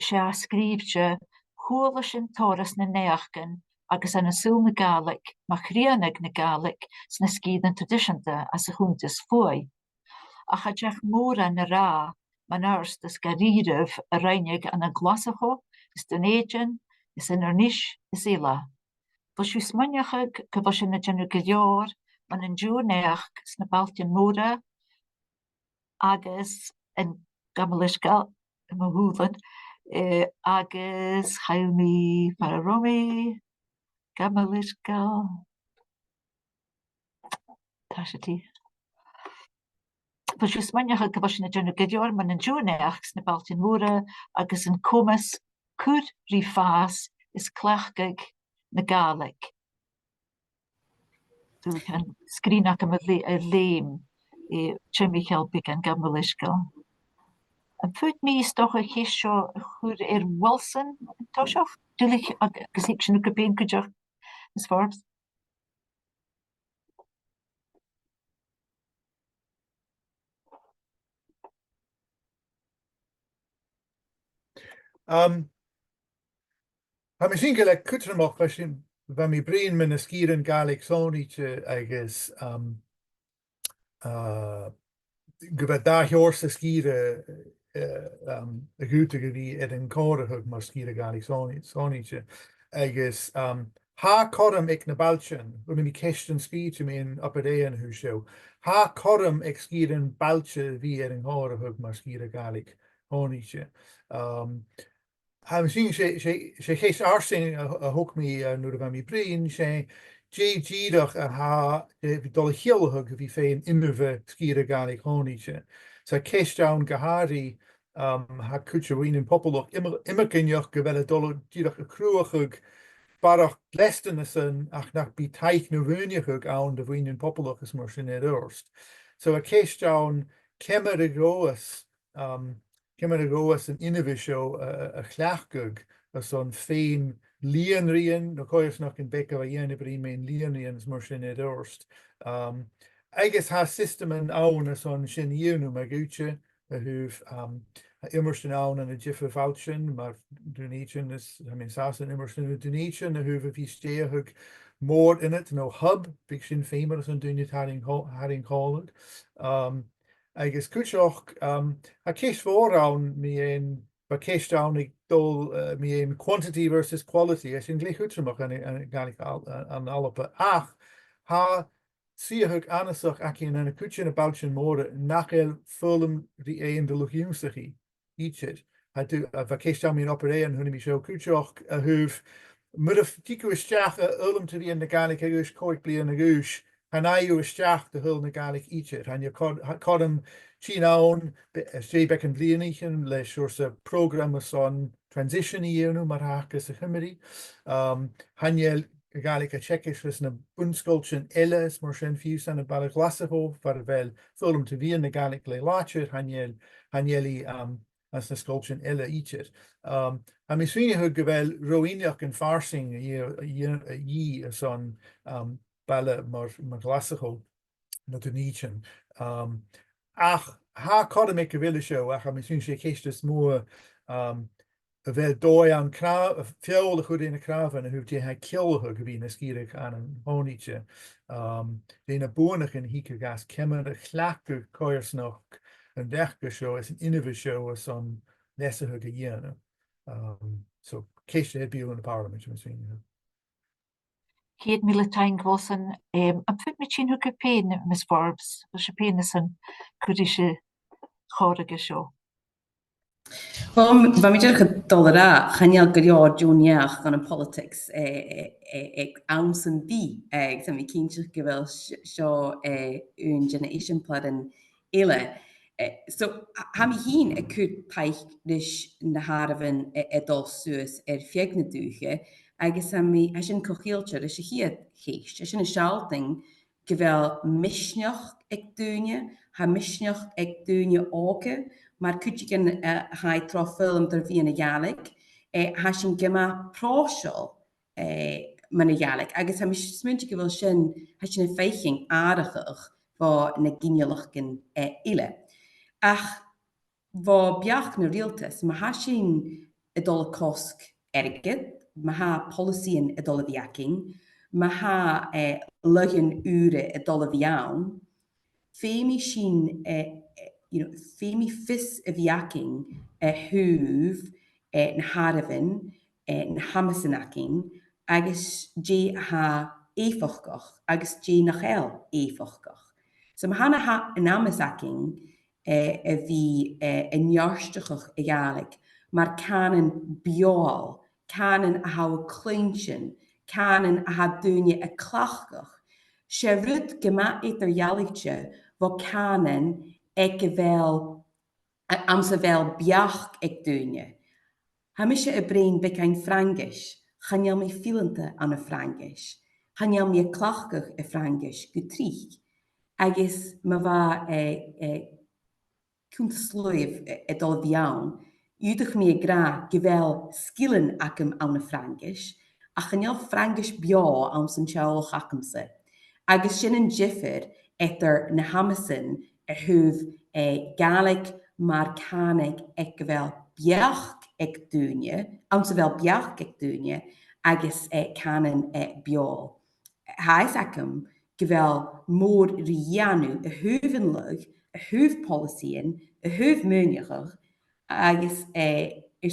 sé a scríbte chuala sin toras na neachgan agus an asúl na Gàidhlig ma chríanag na Gàidhlig sna scídan tradiisianta as a Chunntais-Shluaigh. A chadjach móra na rá man arst is garíirih a reinig an a glasacho, is Dhùn Èideann, is inis, is Eileanan. Bos siú smynachag go bos sin na djanu gilior man an dúneach sna baltin móra agus an gamalishgal ma húlan agus chailmi pararomi gamalishgal tashiti. Bos siú smynachag go bos sin na djanu gilior man an dúneach sna baltin móra agus an comas cúd rí fás is clachgag na Gàidhlig. Dwi'n can sgrin ac am y leim Michael big an gamalishgal. Yn ffwyd mi stoch o cheisio chwr Wilson tosioch? Dwi'n agus ik sy'n gwybod cwydioch Ms Fhoirbeis. Ha mi sy'n gael cudromach fa mi brin mynd ysgir yn Gaelig sónite agus gyda da hiors ysgir y gwtig ydi yn corahug mar sgir y Gaelig sónite agus ha corum ag na balchan, wy'n mynd I cestion speech am un apadean hw siw, ha corum ag sgir yn balcha fi yn corahug mar sgir y Gaelig sónite. Ha misschien sé geest arsing a hoek mi nuair a mi brin sé dìreach a ha dolle hielhug vi féin immerve skire Gaelig sónite. Sa keistjaun gahari ha kutje wien in poppeloch immerkinjoch gewelle dolle dìreach a cruachug barach lestenissen ach nach bi taic na runjachug aan de wien in poppeloch is mar sin net urst. So a keistjaun kemmer de groes Cymmer go as an innovisio a chleachgug as on féin líonraíonn nó coirsnach in beca a dhéanamh brí main líonraíonn mar sin é dorst. Agus ha system an áwn as on sin dhéanú me gúte a thuh immers an áwn an a jifa vouchen, maar Dunetian is, sasan immers an a Dunetian a thuh a bhí stéthug mór in it, no hub, big sin fémar as an Dunet haring called. Agus cúteach a céis fórán mi ein ba céis down ag dul mi ein quantity versus quality as in gleich cudromach an galig an Alba. Ach, ha siahug anasach ac in a cútean a bouchen mór nach fullum die ein de luchd-labhairt ichid. Ha du a céis down mi an operéan hunni mi seo cúteach a thuh mud of tiku isteach a ulm to the in the galig agus coig bli in a goose. Han ayu isteach the hull na galig ichid. Han you cod him chinaun sé beck and blianichen le source program on transition ienu marhakas a himmery. Hanyel galig a Czechisch was na bunskulchen illes mar sin fius an a balaglasaho var vel fulm to the in the galig le lacher hanyeli as na skulchen ille ichid. A mi swini hug gewel roiniach en farsing yi as on balle mar glasacho na Dunetian. Ach ha codamic a villa show ach a mi swini sé keistes moor a vel dói an fiol a chud in a cravan a hu tí ha kilhug a na skirich an honitje. Dé na bonach in hike gas kemmer a chlaku koersnoch an dechke show as an innovative show as on nesahug a yena. So keistes het biel in the parliament mi swini. Céad míle taing Wilson, an put me sin hug a pein, Miss Forbes, was a pein is an cudische chorige show. Wel, fa mi dyrch dolara, chanial gyrior jwniach gan y politics awns yn di, sy'n mi cyn sy'n gyfel sio un generation plad yn ele. So, ha mi hyn y cwyd taic rys na harfyn dol sŵs fiag na dŵche, agus ha mi asyn cochilcher rys y hiad cheist, asyn y sealltainn gyfel misneach ag dŵne, ha misneach ag dŵne oge, maar could je gaan hij trofilm der via een Gàidhlig, has je gema prosel met een Gàidhlig. Agus heb je smuntje gewil sin, has je een veiching aardiger voor een ginjeligen ile. Ach, voor biach na Riaghaltas, maar has je een dolle kosk erget, maar ha policy een dolle viaking, maar ha lugen ure dolle viaun, femi sin femi fis a viaking huv na harvin na hamasanacking agus J ha efochgach agus J nachel efochgach. So ma hana ha an amasacking vi een jarstachach a Gàidhlig, maar Cànan biol, Cànan a ha a clinchen, Cànan a ha dúne a clachgach. Se rud gema eter Gàidhligtje vo Cànan ag vel amsa vel biach ag dúne. Ha mi se a brein bec ein Frangish, chanel mi filante an a Frangish, chanel mi a clachgach a Frangish gutrich. Agus ma va Chunntais-Shluaigh dol viaun, udach mi a gra gevel skillen acum an a Frangish, a chanel Frangish bio an san seall chacumse. Agus sin an jiffer etter na hamasin a huv Gàidhlig mar Cànig ag vel biach ag dúne, amsa vel biach ag dúne, agus Cànan biol. Hais acum gevel mór rianu a huv an lug, a huv policyin, a huv múniachach, agus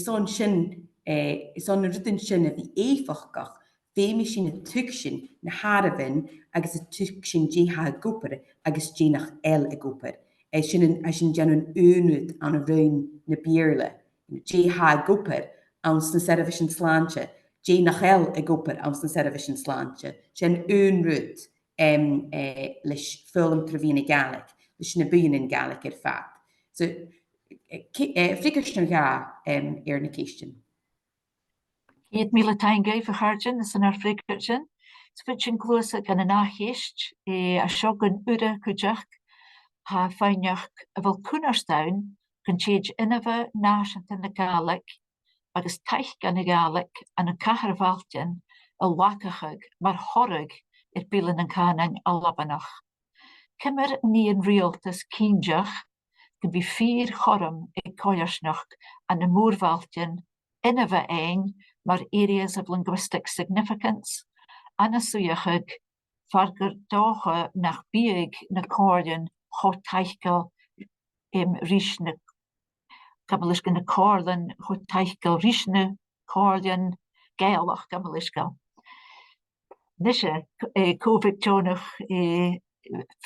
son sin, son rydyn sin a vi eifachgach, fémi sin a tuigshin na harvin, agus a tuigshin ha a gúper, agus nach el a gúper. Sin genuen unut an a ruin na bierle. Ha a gúper, ans na servishin slantje. Nach el a gúper, ans na servishin slantje. Sin unrut leis fulm trefin a Gàidhlig, leis na buin in Gàidhlig fat. So, flickers na ga na question. Céad míle taing Gàidhlig is an ar frigartin. Switching close gan an nachist a shogun ure cúteach ha fáineach a bhfuil cúnarstein Conchage innova nashant in the Gaelic, agus taic gan the Gaelic, and a caharvaltian, a luchd-labhairt, mar horrig, bilin and Cànan Albannach. Kimmer ní an Riaghaltas cíndeach, can be 4 chorm coirsneach and a moorvaltian, innova ein, mar areas of linguistic significance, and a t-seiminear, fargur docha nach bieg na cordon, cho-taic rishne, gamalishka na cordon, cho-taic rishne, cordon, Gàidhlig gamalishka. Nisha, co-victonach,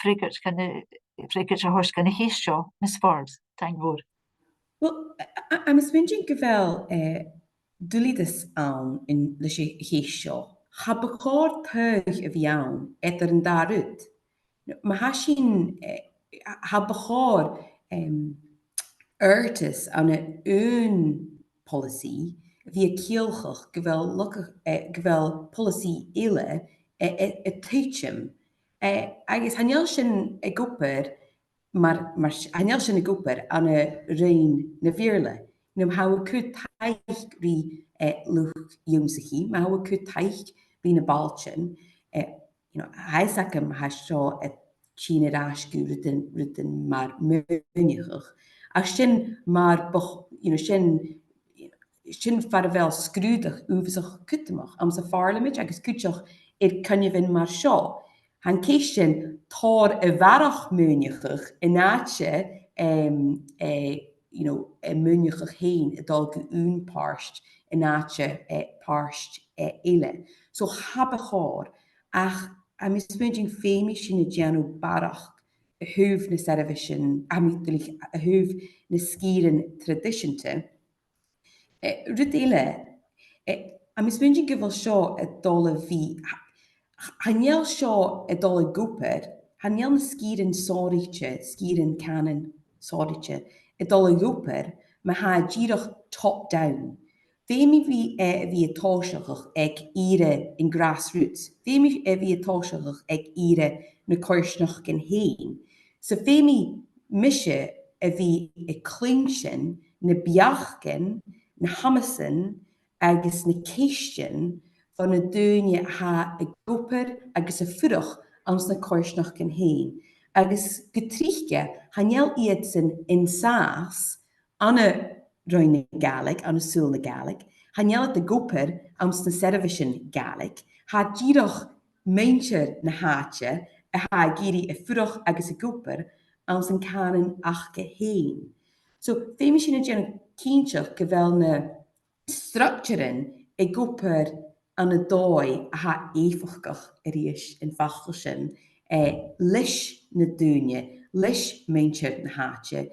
freagair a horse gan a heisio, Miss Forbes, thank you. Well, I'm spending gyfel dwlidas awn in lysi heisio. Ha bachor teug y fiawn edrych yn darwyd. Mae hasyn ha bachor Emeritus an een policy via kielchach gewel policy ile teachem. Agus hanel sin e goper maar hanel sin e goper an rein na virle. Num how could taic ri luch jongsichi, maar how could taic ri na balchen. Hij sakem has zo et China rasgu rydyn maar meunigach. Ach sin maar sin farvel scrúdach úfasach cudromach am sa fàbharach agus cúteach cynne vin mar seo. Han céistin tar bharach meunigach in áitse meunigach héin dal goún páist in áitse páist ile. So habachar ach a mis spending féimi sin a Gianno barach a húf na servition a húf na skíren traditionte. Rydile a mis spending gyfal seo a dola fi haniel seo a dola goper haniel na skíren sóriche skíren Cànan sóriche a dola goper ma ha gírach top down. Féimi vi a táiseach ag ire in grassroots. Féimi vi a táiseach ag ire na coirsneach gan héin. So féimi mise a vi a clinsin na beachgan, na hamasan, agus na céistin van na dúine ha a goper agus a furach ans na coirsneach gan héin. Agus getriche haniel iad sin in saas anna roin Gaelic, an sul na Gaelic, haniel de goper ams na servition Gaelic, ha gírach meincher na háte, a ha gíri a furach agus a goper ams an Cànan achge héin. So, féimi sin a gen cínseach gyfel na structuren a goper an a dói a ha éfachgach a ríis in fachel sin, lis na dúine, lis meincher na háte,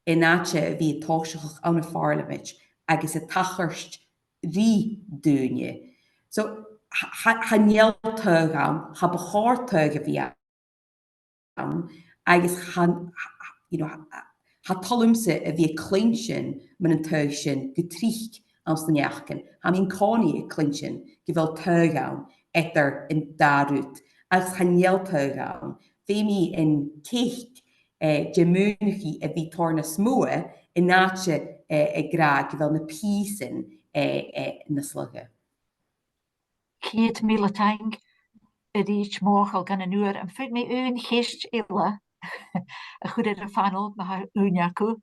in áitse vi táiseach an a fàbharach agus a tacharst rí dúine. So haniel teug an, ha bachar teug a vi an, agus ha tolumse a vi clinsin man an teug sin getricht ans na neachken. Ha min cani a clinsin gyfel teug an etter in darút. Agus haniel teug an, féimi in ceicht Gemúnichi a bhí torna smóa in náte a gra gyfel na písin na slugge. Ceit míle a reach móchal gan a nuair an fud mé un chéist ile a chud a fanal ma ha úneacu.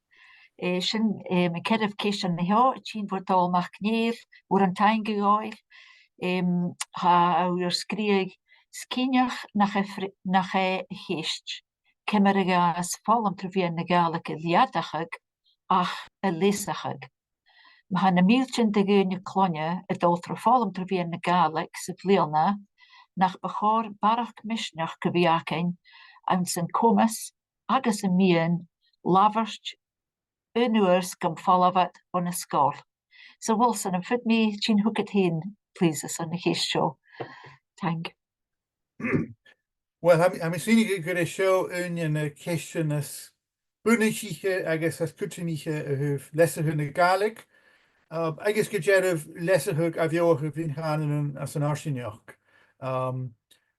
Sin me cedh céist an na heo, tín bhórdal mach néir, bhór an tain goáil, ha áur scríag scíneach nach a chéist. Cymerigas fálam trefíon na Gaelic a bheachdachadh ach a leasachadh. Ma ha na míltin de gúine clonne a dultra fálam trefíon na Gaelic sa bhliailne nach bachar barach misneach go bhíacain an san comas agus a mian labhairt nuairs gom fallabhat on a scáil. So Wilson, an fud me chin hooked hen, please, as on the case show. Thank. Well, I'm assuming good a show in a question as Bunnichiche, I guess as Kutsiniche who lesser hun the Gaelic. I guess good jet of lesser hook of your who've been handling as an Arsenioch.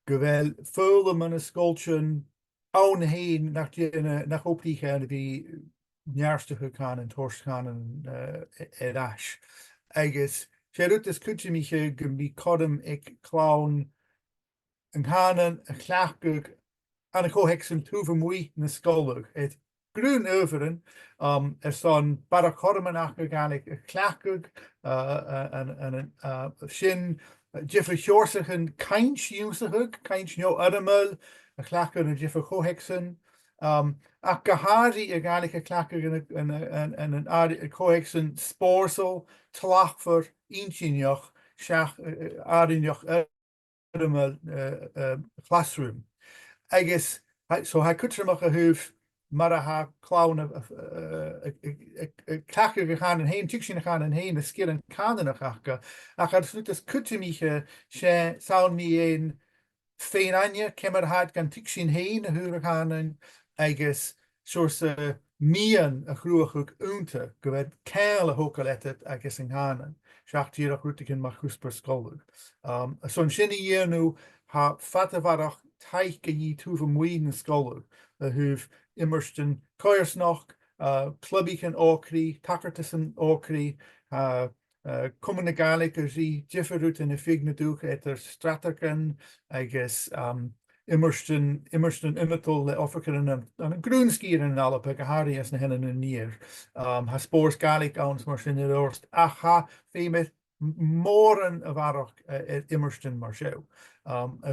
Gewel full man a sculpture own heen nach opliche and be nearstach Cànan, tost Cànan ash. Agus, sé rutas cudromach go bhí codam ag clán an Cànan, a chleachgad, an a co-theacs túfam mui na scoilg. Et grún overen, son bara chodamanach a Gaelic a chleachgad, an sin Jiffa Hjorsachen kainch usahug, kainch no adamul, a clacker and Jiffa Cohexen, a Gahari a Gaelic a clacker and an Cohexen sporsel, Tlachfer, Inchinjoch, Shach Adinjoch adamul classroom. I guess so I could trim a hoof. Maraha clown of clacker gegaan en heen, tukshin gaan en heen, de skill en kanen achaka. Ach had slutas kutimiche, she sound me in fein anja, kemmer had gan tukshin heen, huur gaan en I guess source mian a groeig unte, gewed kale hokalettet, I guess in hanen. Schacht hier a rutigen machus per skolig. A son shinny year nu ha fàbharach taic yi tuva muin skolig, a hoof immersten koersnoch, clubbichen okri, takkertussen okri, komende Gaelic as die jifferut in a fignaduch etter straterken, I guess, immersten immetal le offerken an a groenskier in alle pegahari as na hennen en nier. Ha spoors Gaelic ons marsin in orst, aha, femet moren a varach immersten marshow.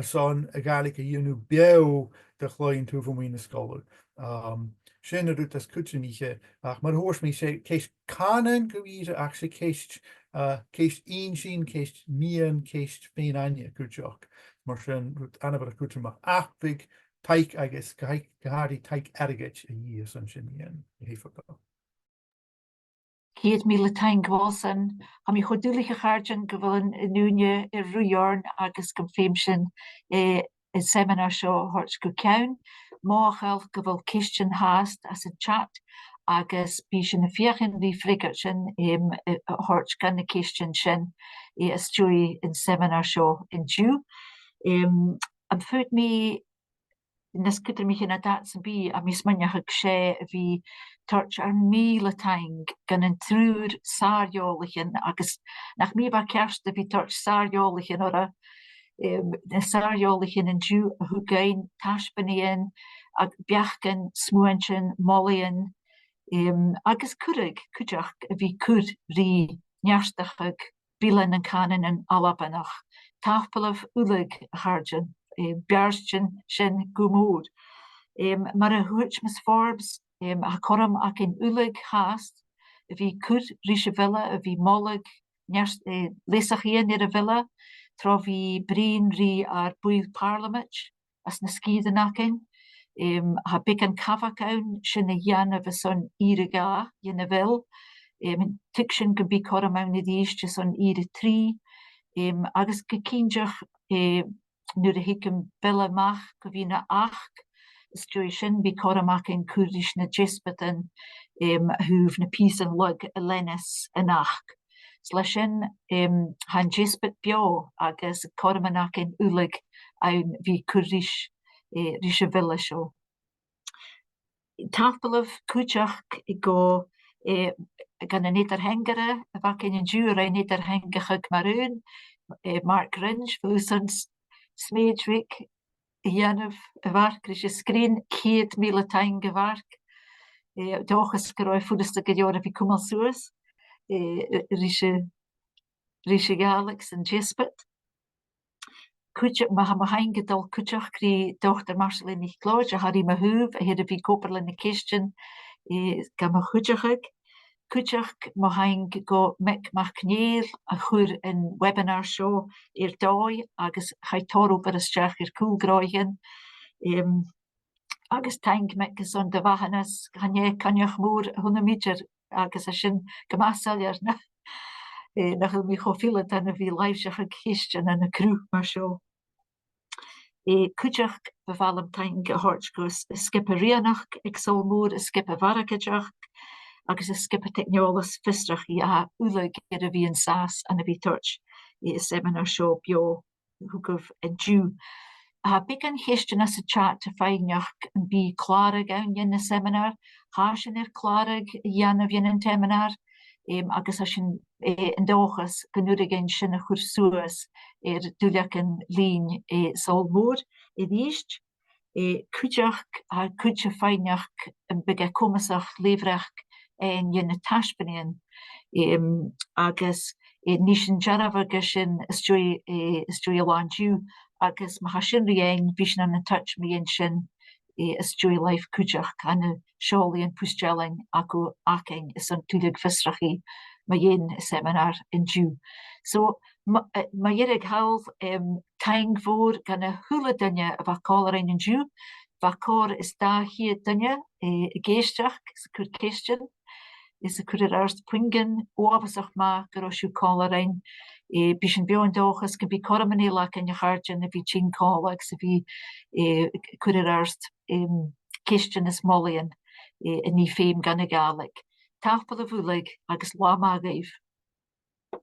Son a Gaelic a junu bew de chloin tuva muin skolig. Sin doet as kutjemiche, maar hoors me say keist Cànan goeise actually keist inshin, keist mian, keist fein anja kutjok. Maar sin doet anabar kutjemach big taic, I guess, gehari taic ergech a year son sin mian. Kiet mi Latein gwalsen, am I chodulige garden gewillen nunje rujarn agus gomfeemshin seminar show horts go kaun. Morgel gewil kistjen haast as a chat agus bishin vierchen die friggertjen horts kan de kistjen shin a story in seminar show in Jew. Am voet me nes kutter mich in a datsen bi a mis manjach sé vi torch ar mi Latein gan een truur saarjolichen agus nach mi war kerste vi torch saarjolichen ora de saarjolichen in Jew hugein tashbenien ag biachken smuentjen mollien agus kujach vi kud ri njarstachig bilen en Cànan en Albannach tafel of ulig hargen bjarstjen shin gumod maar a huch mis Forbes a korum ak in ulig haast vi kud rische villa vi mollig lesachien near a villa tro vi brin ri ar buil parliament as na skiden akin ha big an kavakaun shin a jan of a son iriga yin vil tikshin could be korum out the east son iri 3 agus gekinjach nu de hikem a-mach govina 8 situation be koramak in Kurdish na jispeten huv na peace and lug Lennis en 8 slashin han jispet bio agus koramanak in ulig ein vi Kurdish rische villa show tafel of kujach go gan een neter hengere vak in een jure neter hengige maroon Mark Ringe Wilson's Smedrick Janov werk is je screen keet mi Latein gewerk doch is geroy voedeste gejore vi kummel soes rische Gàidhlig en Jispet Kujach ma ha heingedal kujach kri dochter Marceline nicht Claude Harry ma huv hede vi koperle ne kistjen ga ma kujachig Kujach ma haing go mek machnéel a chur in webinar show dói agus chaitoru per a strach coolgroigen agus tank mek son de wahanas kanjach moer hunamiger agus a sin gemasaljar nach mi chofile an a vi leifsche kistjen en a crew mar show Kujach bevalm tank a hortgus skipperénach ik zal moer skippe varkejach agus a skipper technolas fistrach a ulig a vi an sas an a vi torch seminar show bio who gov en Jew ha big question as a chat to fáinneach an bí clárag an yin na seminar, hásin clárag Iain yin teminar, agus a sin an dóchas gannúrigin sin a chur suas dúleach an lín Sabhal Mòr Ostaig, cúideach a cúide fáinneach an big cumasach léibhreach an yin na taispeáin, agus ní sin dearmh agus sin is dúi aláinú, agus ma sin riang bhí an na touch míon sin is dúi leif cúideach an seolaí an pústreling acu acing is an túlig fisrachaí ma dhéon seminar in dú. So ma dhéireadh hail taing mhór gan na thula duine a bheith cáilín in dú, bheith cór is dá hiad duine géisteach is a cur question, is a cur arst puingen óbasach ma gur siú cáilín, bhí sin beon dóchas go bhí choramhairleach in Riaghaltas a bhí tin cálaigh sa bhí cur arst question is mollion in ní féim gan na Gàidhlig. Tápal a bhuaigh agus lámágaibh